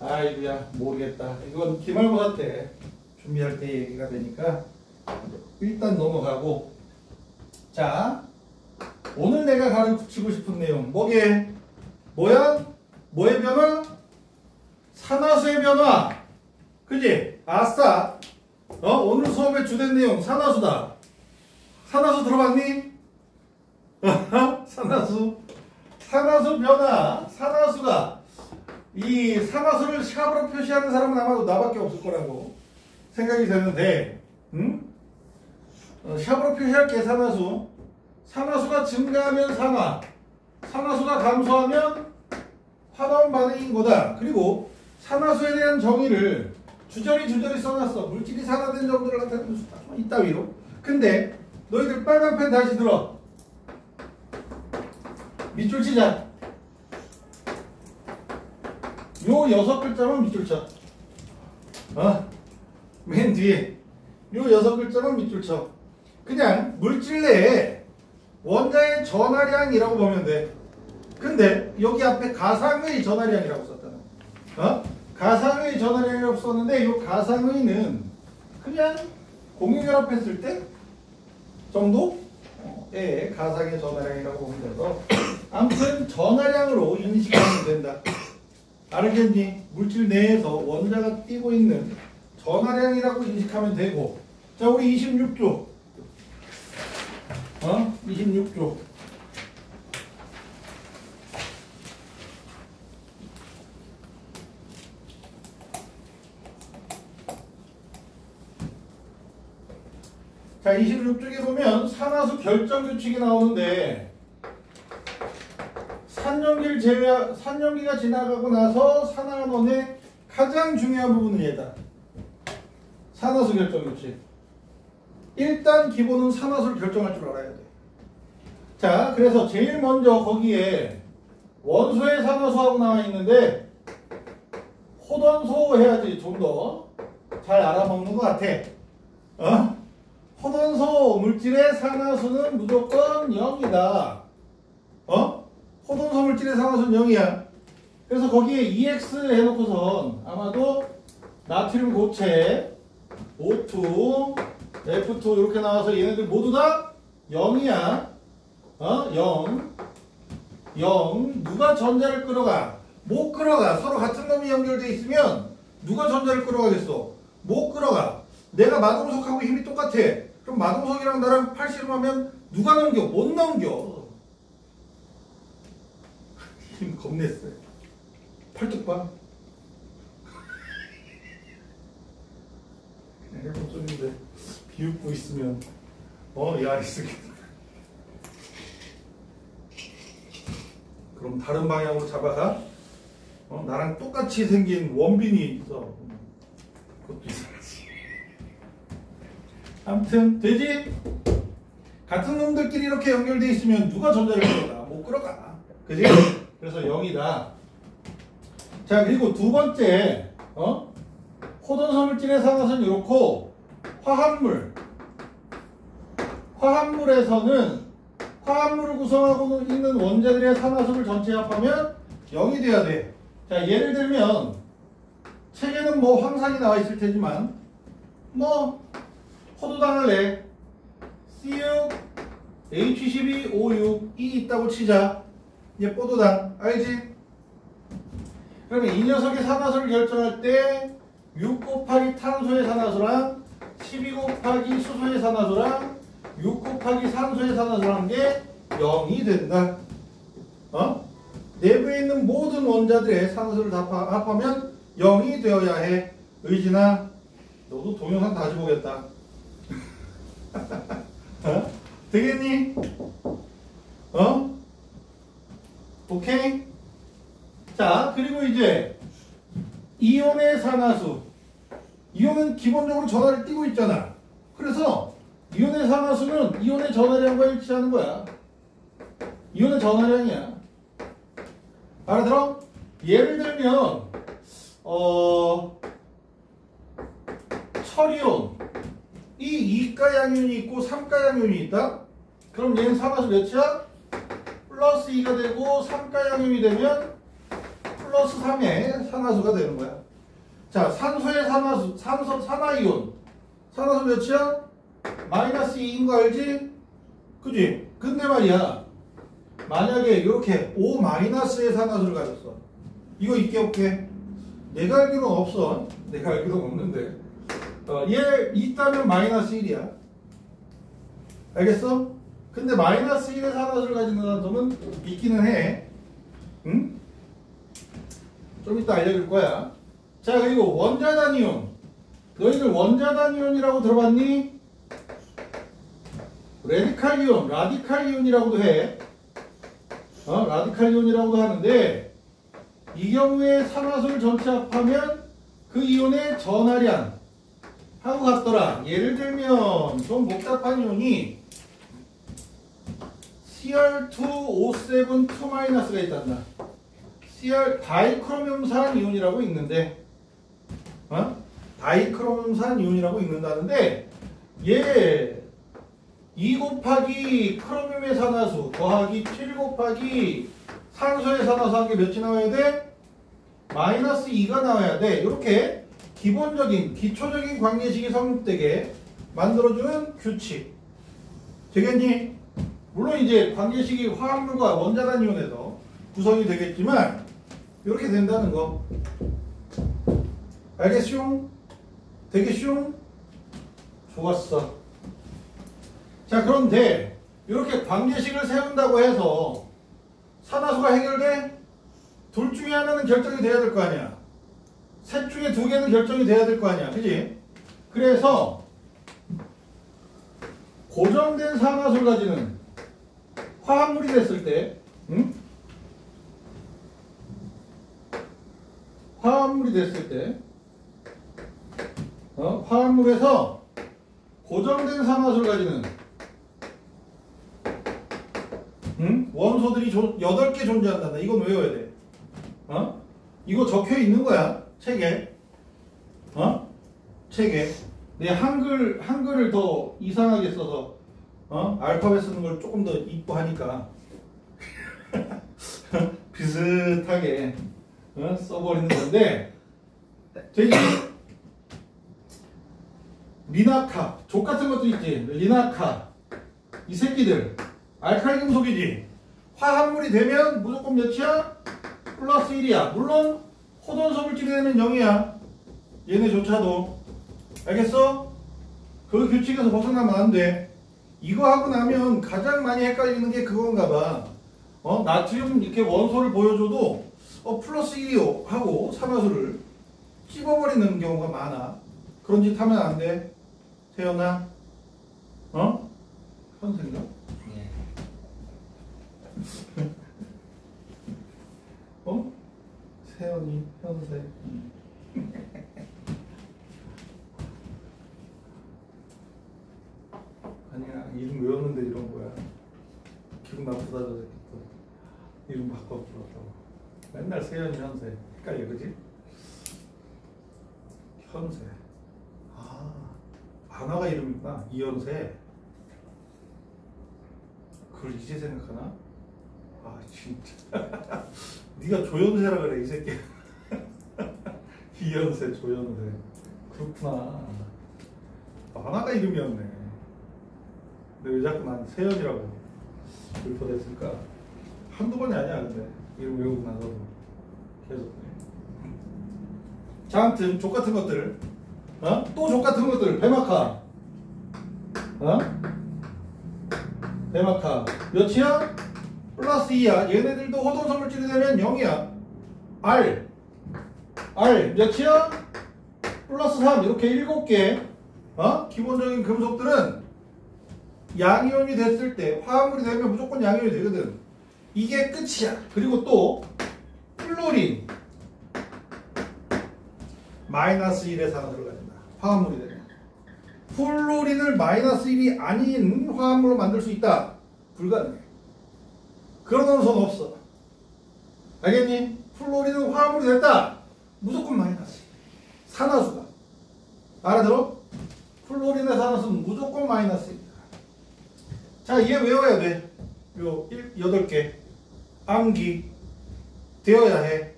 아이고야 모르겠다. 이건 기말고사 때 준비할 때 얘기가 되니까 일단 넘어가고. 자, 오늘 내가 가르치고 싶은 내용 뭐게? 뭐야? 뭐의 변화? 산화수의 변화. 그지? 아싸. 오늘 수업의 주된 내용 산화수다. 산화수 들어봤니? 산화수 변화. 산화수가 이 산화수를 샵으로 표시하는 사람은 아마도 나밖에 없을 거라고 생각이 되는데, 샵으로 표시할게. 산화수. 산화수가 증가하면 산화, 산화수가 감소하면 화다운 반응인 거다. 그리고 산화수에 대한 정의를 주저리 써놨어. 물질이 산화된 정도를 나타내는 수다. 이따위로. 근데 너희들 빨간 펜 다시 들어. 밑줄 치자. 요 6글자만 밑줄 쳐. 맨 뒤에 요 6글자만 밑줄 쳐. 그냥 물질 내에 원자의 전하량이라고 보면 돼. 근데 여기 앞에 가상의 전하량이라고 썼잖아. 가상의 전하량이라고 썼는데 이 가상의는 그냥 공유결합했을 때 정도의 가상의 전하량이라고 보면 돼서 아무튼 전하량으로 인식하면 된다. 알겠니? 물질 내에서 원자가 띄고 있는 전하량이라고 인식하면 되고. 자, 우리 26조. 26조. 자, 26쪽에 보면 산화수 결정 규칙이 나오는데 산염기가 지나가고 나서 산화원의 가장 중요한 부분은 얘다. 산화수 결정 규칙. 일단 기본은 산화수를 결정할 줄 알아야 돼. 자, 그래서 제일 먼저 거기에 원소의 산화수하고 나와 있는데 호던소 해야지 좀 더 잘 알아먹는 것 같아. 호던소 물질의 산화수는 무조건 0이다. 호던소 물질의 산화수는 0이야. 그래서 거기에 EX 해놓고선 아마도 나트륨 고체, O2, F2 이렇게 나와서 얘네들 모두 다 0이야. 0. 누가 전자를 끌어가? 못 끌어가. 서로 같은 놈이 연결돼 있으면 누가 전자를 끌어가겠어? 못 끌어가. 내가 마동석하고 힘이 똑같아. 그럼 마동석이랑 나랑 팔씨름하면 누가 넘겨? 못 넘겨. 힘 겁냈어요. 팔뚝 봐. 그냥 해본 소리인데 비웃고 있으면 야 쓰겠다. 그럼 다른 방향으로 잡아가. 나랑 똑같이 생긴 원빈이 있어. 그것도 이상하지. 아무튼 되지? 같은 놈들끼리 이렇게 연결돼 있으면 누가 전자를 끌어가? 못 끌어가. 그지? 그래서 0이다. 자, 그리고 두 번째 호던소 물질의 산화수는 이렇고 화합물에서는 화합물을 구성하고 있는 원자들의 산화수를 전체 합하면 0이 돼야 돼. 자, 예를 들면 책에는 뭐 황산이 나와 있을 테지만 포도당을 내 C6 H12O6이 있다고 치자. 이제 포도당 알지? 그러면 이 녀석의 산화수를 결정할 때 6 곱하기 탄소의 산화수랑 12 곱하기 수소의 산화수랑 6 곱하기 산소의 산화수라는 게 0이 된다. 내부에 있는 모든 원자들의 산화수를 다 합하면 0이 되어야 해. 의진아, 너도 동영상 다시 보겠다. 어? 되겠니? 어? 오케이? 자, 그리고 이제 이온의 산화수. 이온은 기본적으로 전하를 띠고 있잖아. 그래서 이온의 산화수는 이온의 전하량과 일치하는 거야. 이온의 전하량이야. 알아들어? 예를 들면 철이온 이 2가 양이온이 있고 3가 양이온이 있다? 그럼 얘는 산화수 몇이야? 플러스 2가 되고 3가 양이온이 되면 플러스 3의 산화수가 되는 거야. 자, 산소의 산화수, 산화이온 산화수 몇이야? 마이너스 2인 거 알지? 그지? 근데 말이야, 만약에 이렇게 O 마이너스의 산화수를 가졌어. 이거 있게 없게? 내가 알기로는 없어. 내가 알기로는 없는데 얘 있다면 마이너스 1이야. 알겠어? 근데 마이너스 1의 산화수를 가지는 산소는 있기는 해. 응? 좀 이따 알려줄 거야. 자, 그리고 원자단이온. 너희들 원자단이온이라고 들어봤니? 라디칼이온, 라디칼이온이라고도 해. 라디칼이온이라고도 하는데, 이 경우에 산화수를 전체 합하면 그 이온의 전하량 하고 같더라. 예를 들면 좀 복잡한 이온이 Cr2O7 2-가 있단다. Cr 다이크로뮴산 이온이라고 있는데, 다이크로뮴산 이온이라고 있는다는데, 얘 2 곱하기 크로뮴의 산화수 더하기 7 곱하기 산소의 산화수 한 게 몇이 나와야 돼? 마이너스 2가 나와야 돼. 이렇게 기본적인 기초적인 관계식이 성립되게 만들어주는 규칙. 되겠니? 물론 이제 관계식이 화합물과 원자단 이온에서 구성이 되겠지만 이렇게 된다는 거. 알겠슈? 되겠슈? 좋았어. 자, 그런데 이렇게 관계식을 세운다고 해서 산화수가 해결돼? 둘 중에 하나는 결정이 돼야 될 거 아니야. 셋 중에 두 개는 결정이 돼야 될 거 아니야. 그지? 그래서 고정된 산화수를 가지는 화합물이 됐을 때, 화합물이 됐을 때, 화합물에서 고정된 산화수를 가지는 원소들이 8개 존재한다. 이건 외워야 돼. 이거 적혀 있는 거야. 책에. 책에. 내 한글을 더 이상하게 써서, 알파벳 쓰는 걸 조금 더 이뻐하니까. 비슷하게, 써버리는 건데, 저기, 리나카, 족 같은 것도 있지. 리나카. 이 새끼들. 알칼리 금속이지. 화합물이 되면 무조건 몇이야? 플러스 1이야. 물론 호돈소 물질이 되면 0이야. 얘네조차도. 알겠어? 그 규칙에서 벗어나면 안 돼. 이거 하고 나면 가장 많이 헷갈리는 게 그건가 봐. 나트륨 이렇게 원소를 보여줘도 플러스 1이 하고 산화수를 찝어버리는 경우가 많아. 그런 짓 하면 안 돼. 태연아. 현생가? 세연이, 현세. 아니야, 이름 외웠는데 이런 거야. 기분 나쁘다, 저 새끼 또. 이름 바꿔 불렀다고. 맨날 세연이, 현세. 헷갈려, 그지? 현세. 만화가 이름이구나. 이현세. 그걸 이제 생각하나? 진짜. 네가 조연세라 그래, 이 새끼. 이현세, 조연세. 그렇구나. 만화가 이름이었네. 근데 왜 자꾸 난 세연이라고 불포됐을까? 한두 번이 아니야, 근데. 이름 외우고 나서도. 계속. 자, 아무튼, 족 같은 것들. 또 족 같은 것들. 배마카. 배마카. 몇이야? 플러스 2야. 얘네들도 호돈소 물질이 되면 0이야. R 몇이야? 플러스 3 이렇게 7개 기본적인 금속들은 양이온이 됐을 때 화합물이 되면 무조건 양이온이 되거든. 이게 끝이야. 그리고 또 플로린 마이너스 1의 산화수를 가진다. 화합물이 되면. 플로린을 마이너스 1이 아닌 화합물로 만들 수 있다. 불가능해. 그런 원소는 없어. 알겠니? 플로린은 화합물이 됐다. 무조건 마이너스. 산화수가. 알아들어? 플로린의 산화수는 무조건 마이너스입니다. 자, 얘 외워야 돼. 요 8개. 암기. 되어야 해.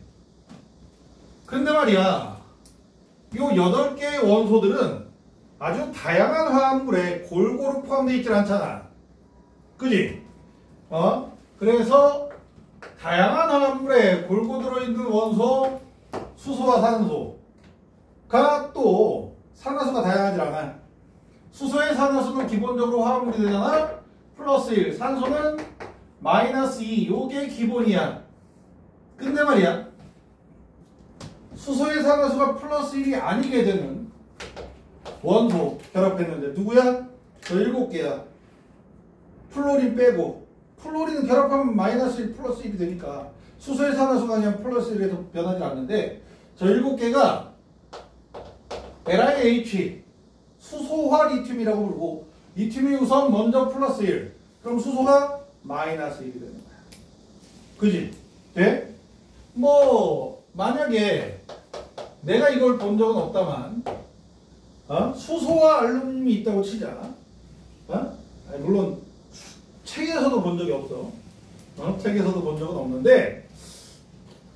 근데 말이야. 요 8개의 원소들은 아주 다양한 화합물에 골고루 포함되어 있질 않잖아. 그지? 그래서 다양한 화합물에 골고루 들어있는 원소, 수소와 산소가 또 산화수가 다양하지 않아. 수소의 산화수는 기본적으로 화합물이 되잖아. 플러스 1, 산소는 마이너스 2, 요게 기본이야. 근데 말이야, 수소의 산화수가 플러스 1이 아니게 되는 원소 결합했는데 누구야? 저 7개야. 플로린 빼고. 플로린은 결합하면 마이너스 1 플러스 1이 되니까 수소의 산화수가 그냥 플러스 1에서 변하지 않는데 저 7개가 LiH 수소화 리튬이라고 부르고 리튬이 우선 먼저 플러스 1 그럼 수소가 마이너스 1이 되는 거야. 그지? 돼? 뭐 만약에 내가 이걸 본 적은 없다만 수소와 알루미늄이 있다고 치자. 아니, 물론 책에서도 본 적이 없어. 책에서도 본 적은 없는데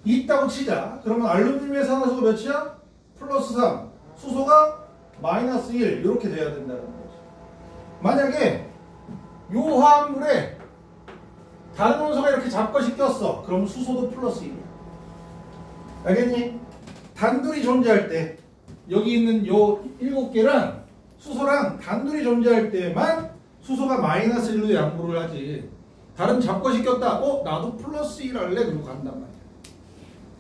있다고 치자. 그러면 알루미늄의 산화수가 몇이야? 플러스 3. 수소가 마이너스 1. 이렇게 돼야 된다는 거지. 만약에 요 화합물에 다른 원소가 이렇게 잡것이 꼈어. 그럼 수소도 플러스 1이야. 알겠니? 단둘이 존재할 때 여기 있는 요 7개랑 수소랑 단둘이 존재할 때만 수소가 마이너스 1로 양보를 하지. 다른 잡것이 꼈다. 나도 플러스 1 할래? 그러고 간단 말이야.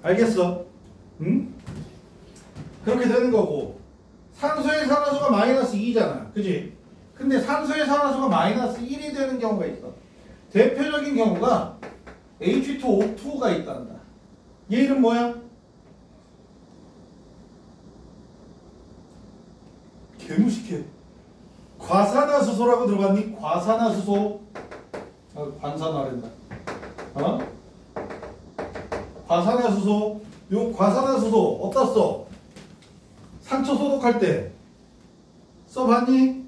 알겠어? 응? 그렇게 되는 거고. 산소의 산화수가 마이너스 2잖아. 그지? 근데 산소의 산화수가 마이너스 1이 되는 경우가 있어. 대표적인 경우가 H2O2가 있단다. 얘 이름 뭐야? 개무식해. 과산화수소라고 들어봤니? 과산화수소. 관산화랜다. 과산화수소. 요 과산화수소 어디다 써? 상처 소독할 때 써봤니?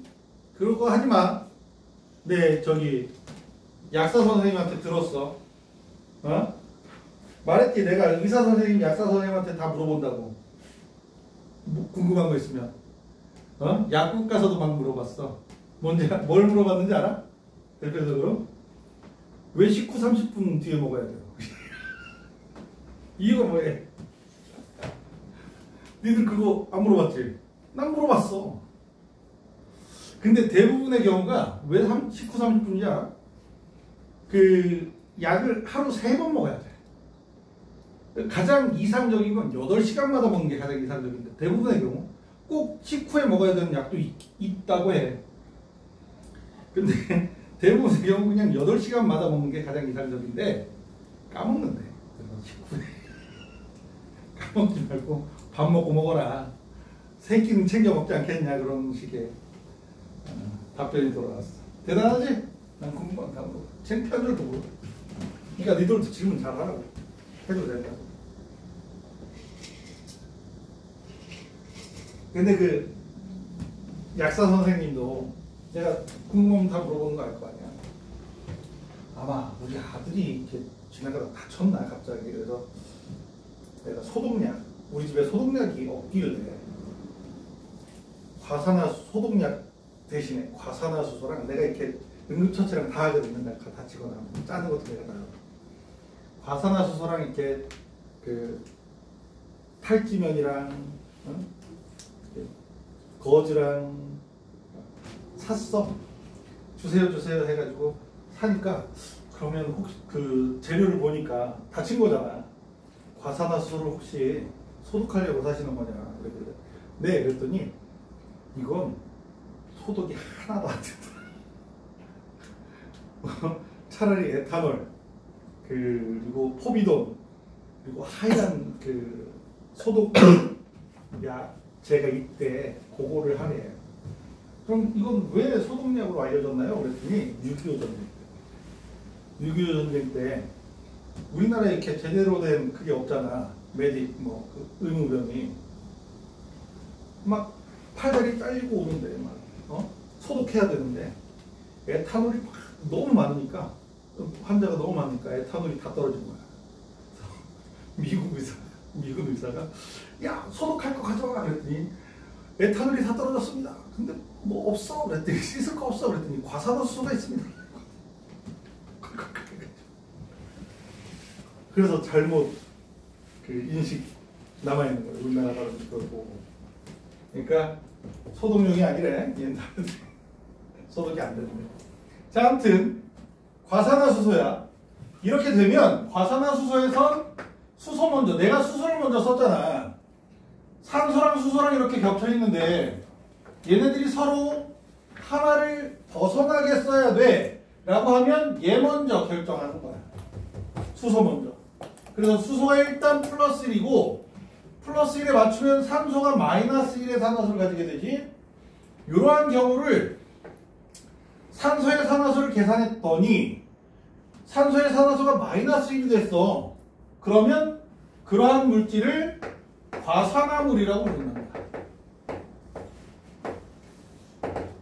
그럴 거 하지 마. 네, 저기 약사 선생님한테 들었어. 말했지. 내가 의사 선생님, 약사 선생님한테 다 물어본다고. 궁금한 거 있으면. 약국 가서도 막 물어봤어. 뭘 물어봤는지 알아? 대표적으로? 왜 식후 30분 뒤에 먹어야 돼요? 이유가 뭐해? 니들 그거 안 물어봤지? 난 물어봤어. 근데 대부분의 경우가 왜 식후 30분이야? 그 약을 하루 3번 먹어야 돼. 가장 이상적인 건 8시간마다 먹는 게 가장 이상적인데 대부분의 경우 꼭 식후에 먹어야 되는 약도 있다고 해. 근데 대부분의 경우 그냥 8시간마다 먹는 게 가장 이상적인데 까먹는데. 그래서 식후에 까먹지 말고 밥 먹고 먹어라. 새끼는 챙겨 먹지 않겠냐 그런 식의 답변이 돌아왔어. 대단하지? 난 궁금한 다 물어. 창피한 줄도 모르고. 그러니까 니들도 질문 잘 하라고. 해도 된다. 근데 그 약사 선생님도 내가 궁금하면 다 물어보는 거 알 거 아니야. 아마 우리 아들이 이렇게 지나가다 다쳤나 갑자기. 그래서 내가 소독약, 우리 집에 소독약이 없길래 과산화수 소독약 대신에 과산화수소랑 내가 이렇게 응급처치랑 다 하거든요. 내가 다치거나 짜는 것도 내가 다 하고. 과산화수소랑 이렇게 그 탈지면이랑 거즈랑 샀어. 주세요 해가지고 사니까 그러면 혹시 그 재료를 보니까 다친 거잖아. 과산화수소를 혹시 소독하려고 사시는 거냐. 그래. 네, 그랬더니 이건 소독이 하나도 안 된다. 차라리 에탄올 그리고 포비돈 그리고 하얀 그 소독 야 제가 이때 그거를 하네. 그럼 이건 왜 소독약으로 알려졌나요? 그랬더니 6.25 전쟁 때. 6.25 전쟁 때 우리나라에 이렇게 제대로 된 그게 없잖아. 메딕 그 의무병이 막 팔다리 잘리고 오는데 막 소독해야 되는데 에탄올이 막 너무 많으니까 환자가 너무 많으니까 에탄올이 다 떨어진 거야. 미국 의사가 야 소독할 거 가져와 그랬더니 에탄올이 다 떨어졌습니다. 근데 뭐 없어 그랬더니 씻을 거 없어 그랬더니 과산화수소가 있습니다. 그래서 잘못 그 인식 남아 있는 거예요. 우리나라 사람들 그걸 보고. 그러니까 소독용이 아니래. 옛날에 소독이 안 되는데. 자, 아무튼 과산화수소야. 이렇게 되면 과산화수소에선 수소 먼저, 내가 수소를 먼저 썼잖아. 산소랑 수소랑 이렇게 겹쳐 있는데 얘네들이 서로 하나를 벗어나게 써야 돼 라고 하면 얘 먼저 결정하는 거야. 수소 먼저. 그래서 수소가 일단 플러스 1이고 플러스 1에 맞추면 산소가 마이너스 1의 산화수를 가지게 되지. 이러한 경우를 산소의 산화수를 계산했더니 산소의 산화수가 마이너스 1이 됐어. 그러면 그러한 물질을 과산화물이라고 부른다.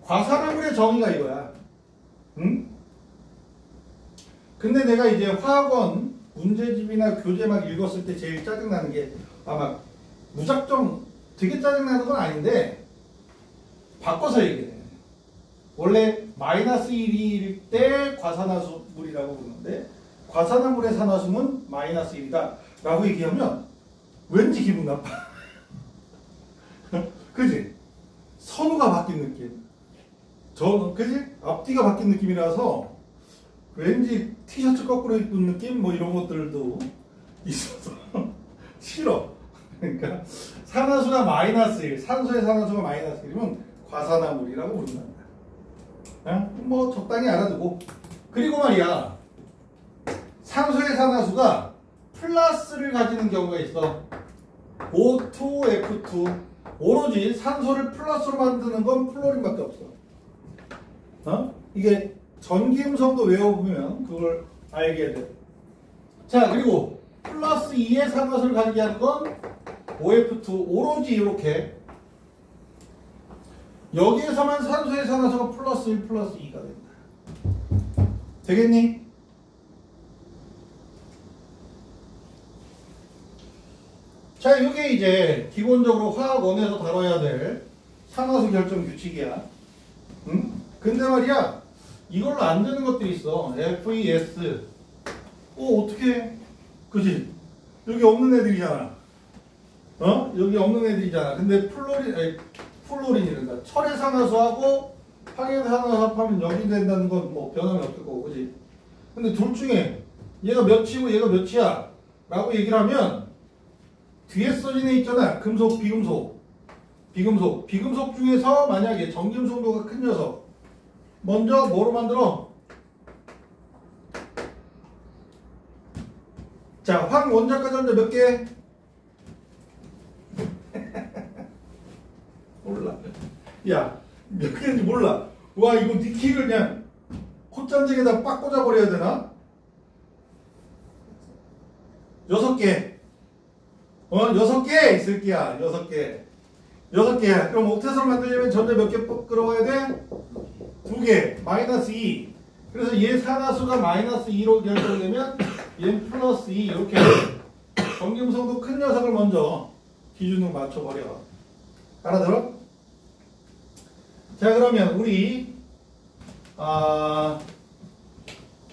과산화물의 정의가 이거야. 응? 근데 내가 이제 화학원 문제집이나 교재 막 읽었을 때 제일 짜증나는 게 아마 무작정 되게 짜증나는 건 아닌데 바꿔서 얘기해. 원래 마이너스 1일 때 과산화물이라고 부르는데 과산화물의 산화수는 마이너스 1이다 라고 얘기하면 왠지 기분 나빠. 그지? 선우가 바뀐 느낌. 그지? 앞뒤가 바뀐 느낌이라서 왠지 티셔츠 거꾸로 입은 느낌 뭐 이런 것들도 있어서 싫어. 그러니까 산화수가 마이너스 1, 산소의 산화수가 마이너스 1이면 과산화물이라고 부른단다. 뭐 적당히 알아두고. 그리고 말이야, 산소의 산화수가 플러스를 가지는 경우가 있어. O2, F2. 오로지 산소를 플러스로 만드는 건 플로린밖에 없어. 이게 전기음성도 외워보면 그걸 알게 돼. 자, 그리고 플러스 2의 산화수를 가지게 하는 건 OF2. 오로지 이렇게. 여기에서만 산소의 산화수가 플러스 1, 플러스 2가 된다. 되겠니? 자, 이게 이제 기본적으로 화학원에서 다뤄야 될 산화수 결정 규칙이야. 응? 근데 말이야, 이걸로 안 되는 것들이 있어. FES. 어떻게? 그지? 여기 없는 애들이잖아. 여기 없는 애들이잖아. 근데 플로린이란다. 철의 산화수하고 황의 산화수 합하면 0이 된다는 건 뭐 변함이 없을 거고, 그지? 근데 둘 중에 얘가 몇이고 얘가 몇이야 라고 얘기를 하면 뒤에 써진 애 있잖아. 금속, 비금속. 비금속 중에서 만약에 전기음성도가 큰 녀석 먼저 뭐로 만들어? 자, 황 원자까지 혼자 몇 개? 몰라. 야, 몇 개인지 몰라. 와, 이거 니키를 그냥 콧잔등에다 빡 꽂아버려야 되나? 6개. 6개 이 새끼야. 6개. 6개. 그럼 옥텟을 만들려면 전자 몇 개 끌어와야 돼? 2개. 마이너스 2. 그래서 얘 산화수가 마이너스 2로 결정되면 얘는 플러스 2. 이렇게 전기음성도 큰 녀석을 먼저 기준으로 맞춰버려. 알아들어? 자, 그러면 우리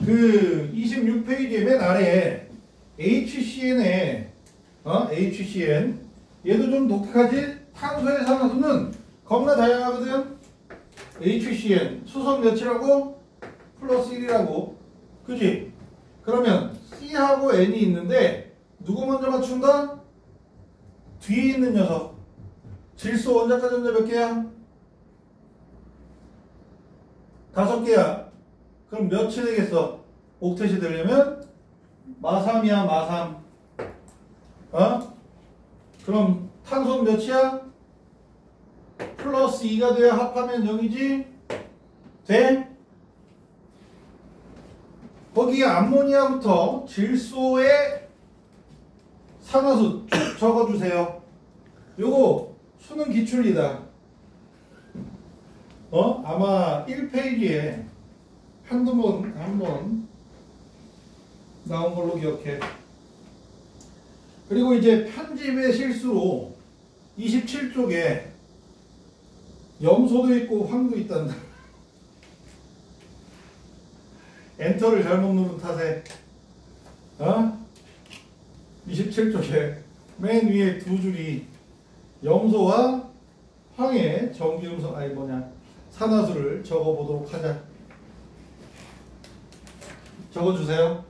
그 26페이지의 맨 아래에 HCN에 HCN 얘도 좀 독특하지? 탄소의 산화수는 겁나 다양하거든. HCN 수성 몇이라고? 플러스 1이라고. 그지? 그러면 C하고 N이 있는데 누구 먼저 맞춘다? 뒤에 있는 녀석. 질소 원자가 전자 몇 개야? 5개야. 그럼 몇이 되겠어? 옥텟이 되려면 마3이야, 마3. 어? 그럼 탄소는 몇이야? 플러스 2가 돼야 합하면 0이지? 돼? 거기에 암모니아부터 질소의 산화수 쭉 적어주세요. 요거 수능 기출이다. 아마 1페이지에 한 번 나온 걸로 기억해. 그리고 이제 편집의 실수로 27쪽에 염소도 있고 황도 있단다. 엔터를 잘못 누른 탓에 27쪽에 맨 위에 두 줄이 염소와 황의 전기음성 산화수를 적어보도록 하자. 적어주세요.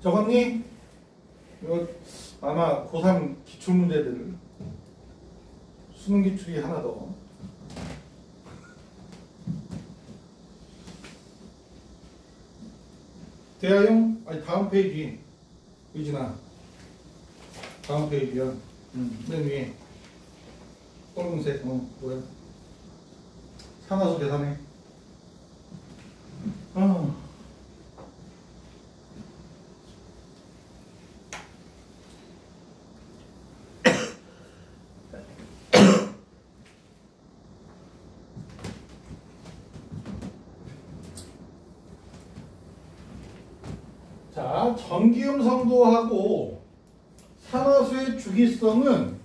적었니? 이거 아마 고3 기출문제들 수능 기출이 하나 더. 대하용? 아니 다음 페이지. 유진아 다음 페이지야. 맨 위에 검은색 뭐야? 산화수 계산해. 자, 전기음성도하고 산화수의 주기성은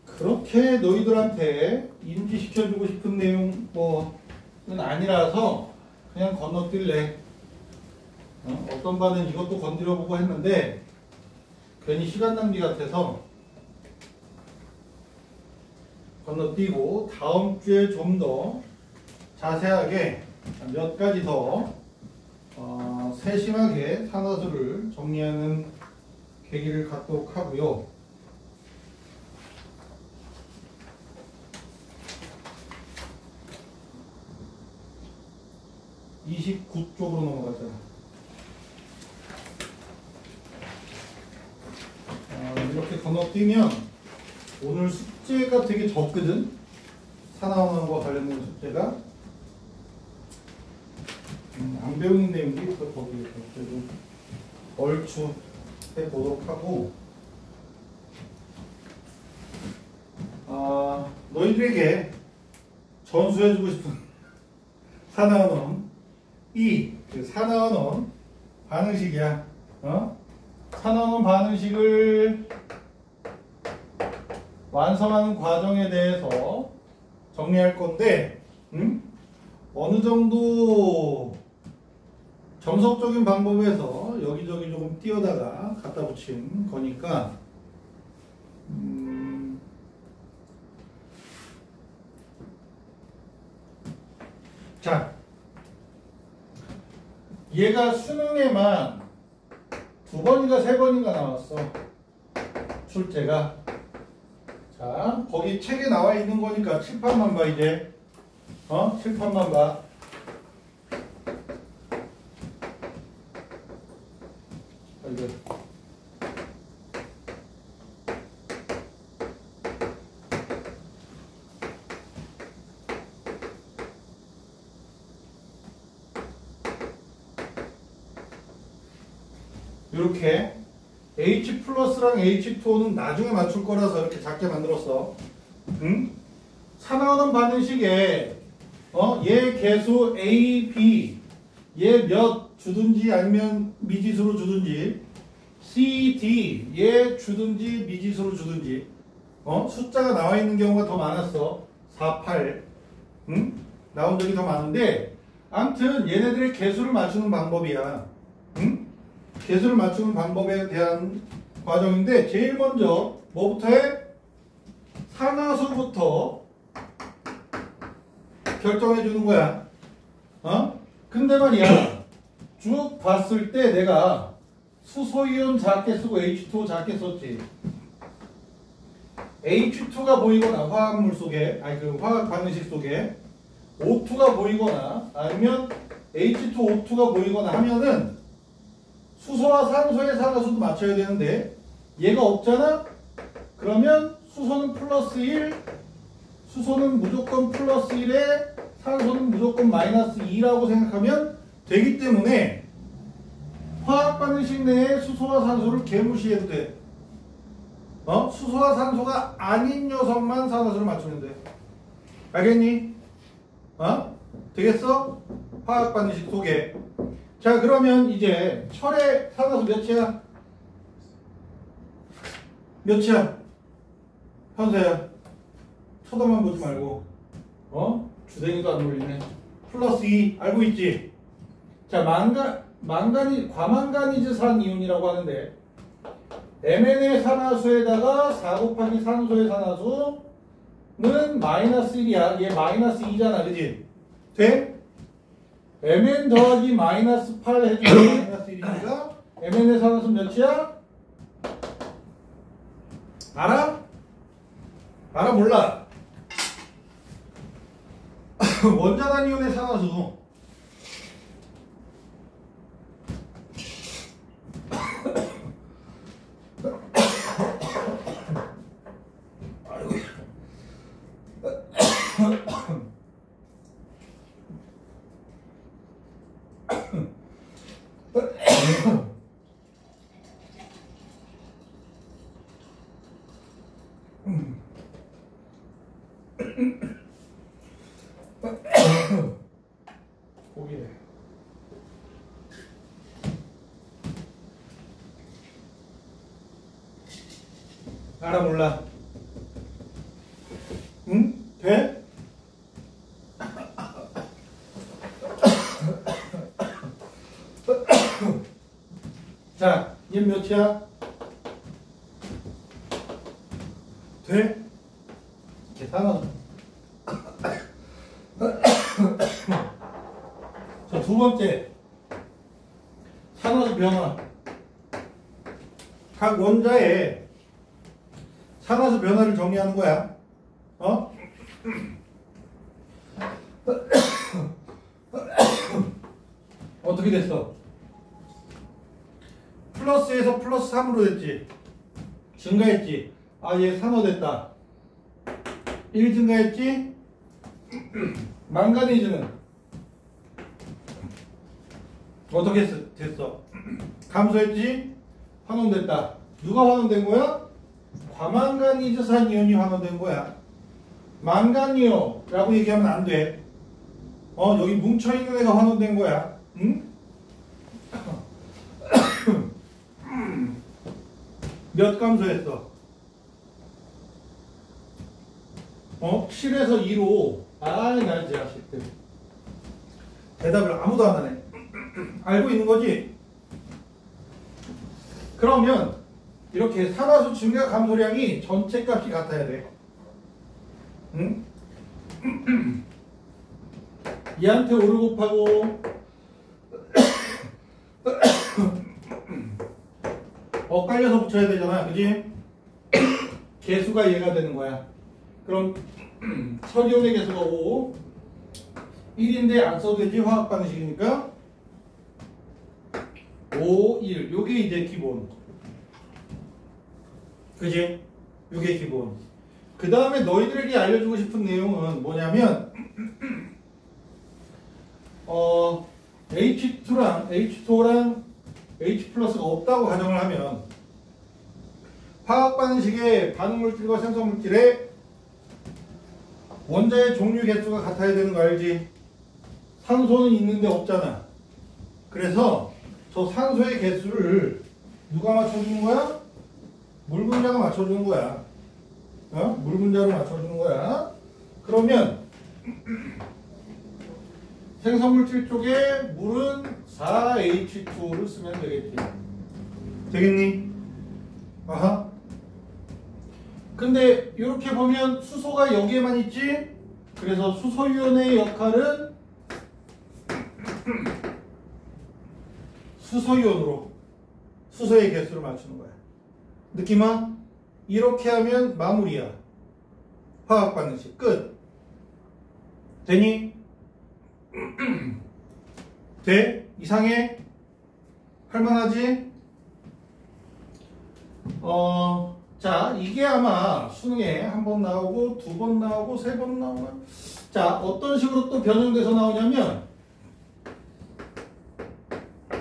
그렇게 너희들한테 인지시켜주고 싶은 내용은 아니라서 그냥 건너뛸래. 어떤 반은 이것도 건드려보고 했는데 괜히 시간 낭비 같아서 건너뛰고 다음 주에 좀 더 자세하게 몇 가지 더 세심하게 산화수를 정리하는 계기를 갖도록 하고요. (29쪽으로) 넘어가자. 이렇게 건너뛰면 오늘 숙제가 되게 적거든. 산화원과 관련된 숙제가 안 배우는 내용들이 있어. 거기에서 그래도 얼추 해보도록 하고, 너희들에게 전수해주고 싶은 산화원은 산화원은 반응식이야. 산화원은 반응식을 완성하는 과정에 대해서 정리할 건데, 어느 정도 정석적인 방법에서 여기저기 조금 띄어다가 갖다 붙인 거니까 자, 얘가 수능에만 2번인가 3번인가 나왔어. 출제가. 자, 거기 책에 나와 있는 거니까 칠판만 봐 이제. 칠판만 봐. 이렇게 H 플러스랑 H2O는 나중에 맞출 거라서 이렇게 작게 만들었어. 산화원 반응식에 얘 개수 A, B, 얘 몇 주든지 아니면 미지수로 주든지, C, D 얘 주든지 미지수로 주든지, 숫자가 나와 있는 경우가 더 많았어. 4, 8 나온 적이 더 많은데, 아무튼 얘네들의 개수를 맞추는 방법이야. 개수를 맞추는 방법에 대한 과정인데, 제일 먼저 뭐부터 해? 산화수부터 결정해 주는 거야. 근데 말이야, 쭉 봤을 때 내가 수소이온 작게 쓰고 H2O 작게 썼지. H2가 보이거나 화합물 속에, 화학 반응식 속에 O2가 보이거나 아니면 H2O2가 보이거나 하면은 수소와 산소의 산화수도 맞춰야 되는데 얘가 없잖아? 그러면 수소는 플러스 1, 수소는 무조건 플러스 1에 산소는 무조건 마이너스 2라고 생각하면 되기 때문에 화학 반응식 내에 수소와 산소를 개무시해도 돼. 수소와 산소가 아닌 녀석만 산화수를 맞추면 돼. 알겠니? 되겠어? 화학 반응식 속에. 자, 그러면 이제 철의 산화수 몇이야? 몇이야? 현세야. 쳐다만 보지 말고. 주댕이도 안 놀리네. 플러스 2. 알고 있지? 자, 과망가니즈산 이온이라고 하는데 Mn의 산화수에다가 4 곱하기 산소의 산화수는 마이너스 1이야. 얘 마이너스 2잖아. 그지? 돼? Mn 더하기 마이너스 8 해주면 마이너스 1이니까 Mn의 산화수 몇이야? 알아? 알아? 몰라? 원자단 이온의 산화수 고기래. 알아 몰라? 응? 돼? 자, 얘 몇이야? 돼? 계산하자. 자, 두 번째. 산화수 변화. 각 원자의 산화수 변화를 정리하는 거야. 어떻게 됐어? 플러스에서 플러스 3으로 됐지. 증가했지. 얘 산화됐다. 1 증가했지? 망가니즈는 어떻게 됐어? 감소했지? 환원됐다. 누가 환원된 거야? 과망가니즈산 이온이 환원된 거야. 망가니오라고 얘기하면 안 돼. 여기 뭉쳐있는 애가 환원된 거야. 응? 몇 감소했어? 7에서 2로. 나 이제 자식들. 대답을 아무도 안 하네. 알고 있는 거지? 그러면 이렇게 산화수 증가 감소량이 전체 값이 같아야 돼. 응? 얘한테 5를 곱하고 엇갈려서 붙여야 되잖아. 그지? 개수가 얘가 되는 거야. 그럼 설이온의 개수가 5 1인데 안 써도 되지. 화학 반응식이니까 5, 1 요게 이제 기본. 그지? 요게 기본. 그 다음에 너희들에게 알려주고 싶은 내용은 뭐냐면 H2랑 H2O랑 H 플러스가 없다고 가정을 하면 화학 반응식의 반응물질과 생성물질의 원자의 종류 개수가 같아야 되는 거 알지? 산소는 있는데 없잖아. 그래서 저 산소의 개수를 누가 맞춰주는 거야? 물 분자가 맞춰주는 거야. 물 분자로 맞춰주는 거야. 그러면 생성물질 쪽에 물은 4H2를 쓰면 되겠지. 되겠니? 아하. 근데 이렇게 보면 수소가 여기에만 있지? 그래서 수소이온의 역할은 수소이온으로 수소의 개수를 맞추는 거야. 느낌아? 이렇게 하면 마무리야. 화학 반응식 끝. 되니? 돼? 이상해? 할만하지? 자, 이게 아마 수능에 한 번 나오고, 두 번 나오고, 세 번 나오나? 자, 어떤 식으로 또 변형돼서 나오냐면,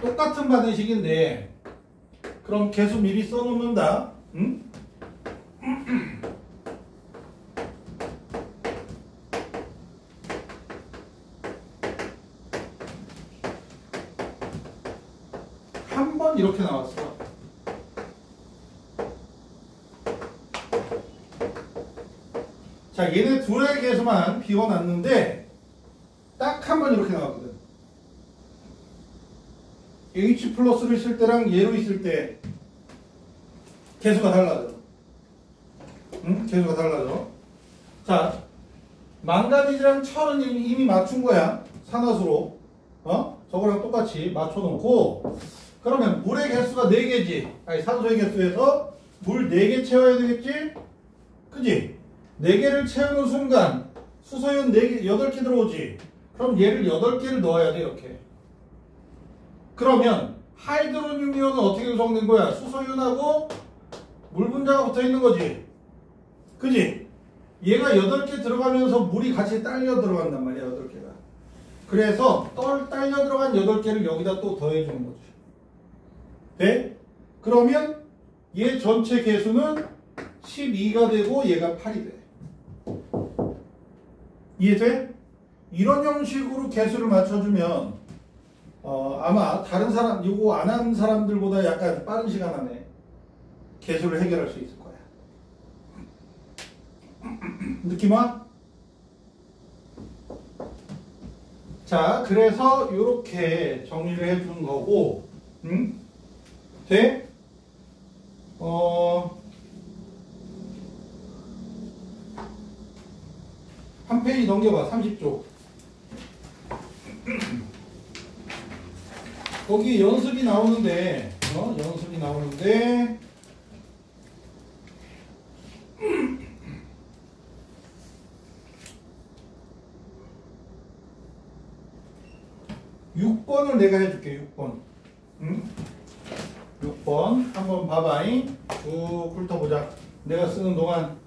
똑같은 반응식인데, 그럼 개수 미리 써놓는다. 응? 한 번 이렇게 나왔어. 자, 얘네 둘의 개수만 비워놨는데 딱 한 번 이렇게 나왔거든. H 플러스를 쓸 때랑 얘로 있을 때 개수가 달라져. 응? 개수가 달라져. 자, 망가니즈랑 철은 이미 맞춘 거야. 산화수로. 저거랑 똑같이 맞춰놓고, 그러면 물의 개수가 4개지. 아니, 산소의 개수에서 물 4개 채워야 되겠지? 그지? 4개를 채우는 순간 수소이온 4개, 8개 들어오지. 그럼 얘를 8개를 넣어야 돼, 이렇게. 그러면 하이드로늄 이온은 어떻게 구성된 거야? 수소이온하고 물 분자가 붙어 있는 거지. 그지? 얘가 8개 들어가면서 물이 같이 딸려 들어간단 말이야, 8개가. 그래서 딸려 들어간 8개를 여기다 또 더해주는 거지. 돼? 그러면 얘 전체 개수는 12가 되고 얘가 8이 돼. 이해돼? 이런 형식으로 개수를 맞춰주면 아마 다른 사람, 이거 안 한 사람들보다 약간 빠른 시간 안에 개수를 해결할 수 있을 거야. 느낌 와? 자, 그래서 이렇게 정리를 해주는 거고, 응? 돼? 한 페이지 넘겨봐. 30쪽. 거기 연습이 나오는데, 연습이 나오는데, 6번을 내가 해줄게. 6번. 응? 6번 한번 봐봐잉. 쭉 훑어보자. 내가 쓰는 동안.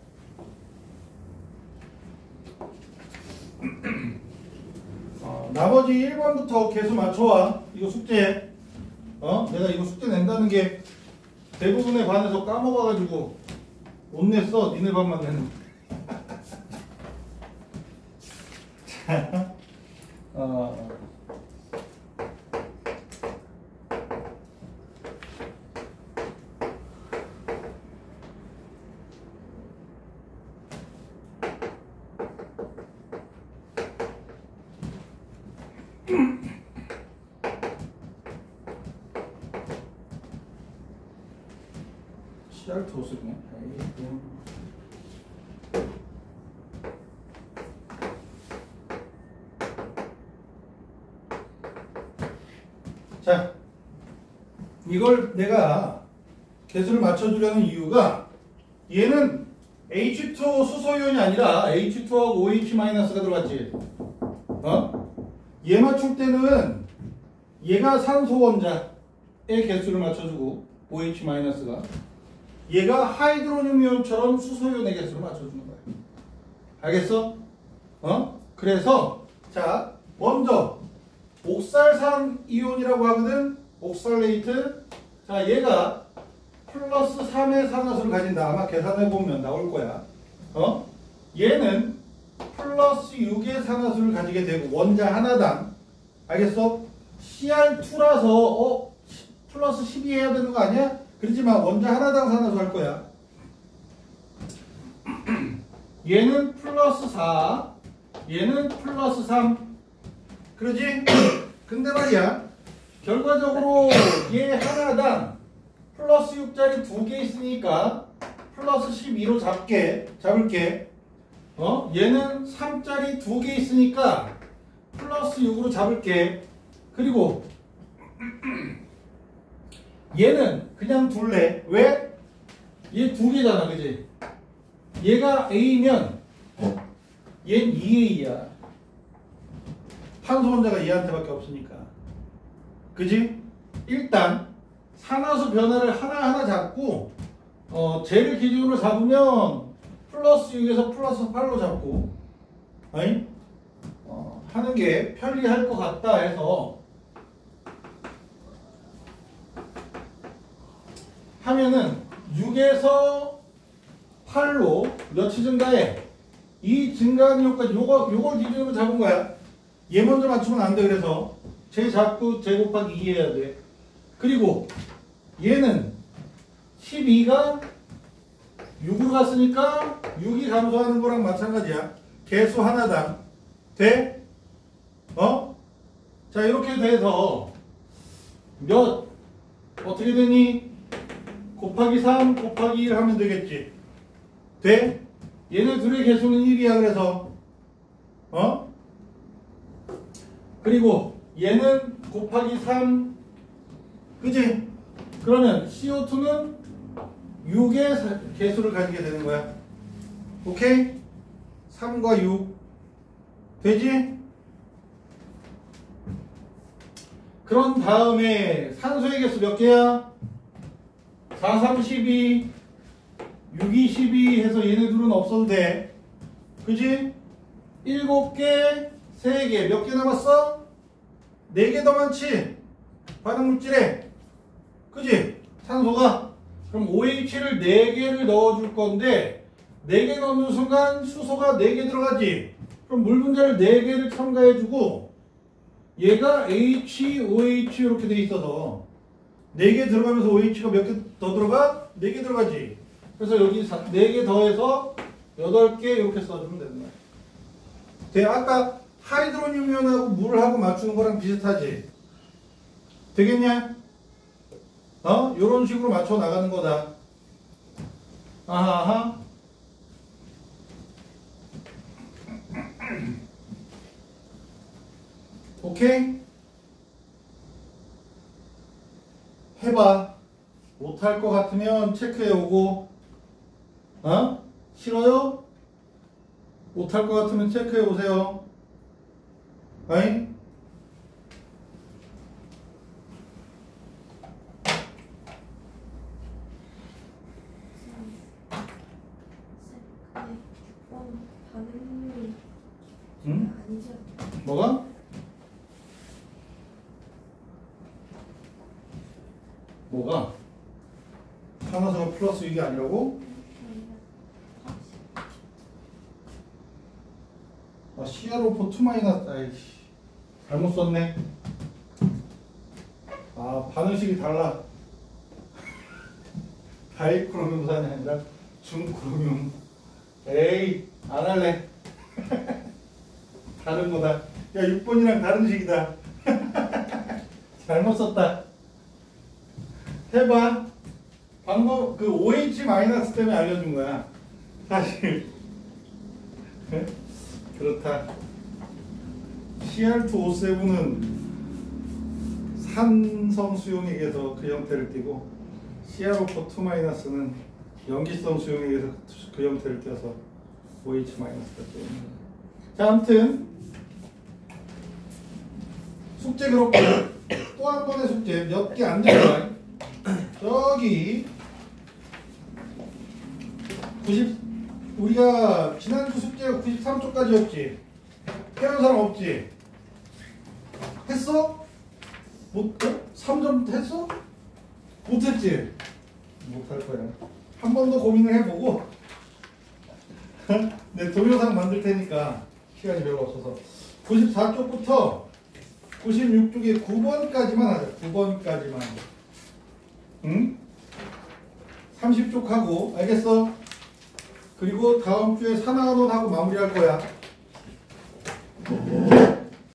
나머지 1번부터 개수 맞춰와. 이거 숙제. 내가 이거 숙제 낸다는 게 대부분에 반해서 까먹어가지고 못 냈어. 니네 반만 냈는데. 자, 씨알 도스네. 자, 이걸 내가 개수를 맞춰주려는 이유가 얘는 H2O 수소이온이 아니라 H2하고 OH-가 들어갔지. 얘 맞출 때는 얘가 산소 원자의 개수를 맞춰주고 OH-가 얘가 하이드로늄 이온처럼 수소이온의 개수를 맞춰주는 거야. 알겠어? 그래서 자, 먼저 옥살산 이온이라고 하거든. 옥살레이트. 자, 얘가 플러스 3의 산화수를 가진다. 아마 계산해보면 나올 거야. 얘는 플러스 6의 산화수를 가지게 되고 원자 하나당. 알겠어? CR2라서 플러스 12 해야 되는 거 아니야? 그렇지만 원자 하나당 산화수 할 거야. 얘는 플러스 4, 얘는 플러스 3. 그러지? 근데 말이야, 결과적으로 얘 하나당 플러스 6짜리 2개 있으니까 플러스 12로 잡을게. 얘는 3짜리 2개 있으니까 플러스 6으로 잡을게. 그리고 얘는 그냥 둘래. 왜? 얘 2개잖아, 그지? 얘가 A면 얘는 2A야. 탄소 혼자가 얘한테밖에 없으니까. 그지? 일단 산화수 변화를 하나하나 잡고 쟤를 기준으로 잡으면 플러스 6에서 플러스 8로 잡고 아니? 하는 게 편리할 것 같다 해서 하면은 6에서 8로 몇이 증가해? 이 증가하는 효과지. 요걸 기준으로 잡은 거야. 얘 먼저 맞추면 안 돼. 그래서 쟤 잡고 쟤 곱하기 2 해야 돼. 그리고 얘는 12가 6으로 갔으니까 6이 감소하는 거랑 마찬가지야. 개수 하나당. 돼? 자, 이렇게 돼서 몇 어떻게 되니? 곱하기 3 곱하기 1 하면 되겠지. 돼? 얘네 둘의 개수는 1이야. 그래서 그리고 얘는 곱하기 3 그지? 그러면 CO2는 6의 개수를 가지게 되는 거야. 오케이? 3과 6 되지? 그런 다음에 산소의 개수 몇 개야? 4, 3, 12 6, 2, 12 해서 얘네 둘은 없어도 돼. 그지? 7개 3개 몇 개 남았어? 4개 더 많지? 반응물질에 그지? 산소가 그럼 OH를 4개를 넣어줄 건데 4개 넣는 순간 수소가 4개 들어가지. 그럼 물 분자를 4개를 첨가해주고 얘가 H, OH 이렇게 돼 있어서 4개 들어가면서 OH가 몇 개 더 들어가? 4개 들어가지. 그래서 여기 4개 더해서 8개 이렇게 써주면 되는 거야. 돼? 아까 하이드로늄이온하고 물하고 맞추는 거랑 비슷하지? 되겠냐? 요런 식으로 맞춰 나가는 거다. 아하하. 오케이? 해봐. 못할 것 같으면 체크해 오고, 싫어요? 못할 것 같으면 체크해 오세요. 아이? 응? 아니죠. 뭐가? 뭐가? 산화수가 플러스 6이 아니라고? CrO4 2 마이너스 아이씨 잘못 썼네. 반응식이 달라. 다이크로뮴산이 아니라 중크로뮴. 에이 안 할래. 다른 거다. 야 6번이랑 다른 식이다. 잘못 썼다. 해봐. 방법 그 OH 마이너스 때문에 알려준 거야. 사실. 그렇다. Cr2O7은 산성 수용액에서 그 형태를 띠고 CrO4 2 마이너스는 염기성 수용액에서 그 형태를 띄어서 OH 마이너스가 띄는 거야. 자, 아무튼 숙제 그렇고 또 한 번의 숙제 몇 개 안 되는 저기 90 우리가 지난주 숙제가 93쪽까지였지. 해온 사람 없지? 했어? 못 3점 했어? 못했지? 못할 거야. 한 번 더 고민을 해보고 내 동영상 만들 테니까 시간이 별로 없어서 94쪽부터 96쪽에 9번까지만 하자. 9번까지만. 응? 30쪽 하고 알겠어? 그리고 다음 주에 산화론하고 마무리할 거야.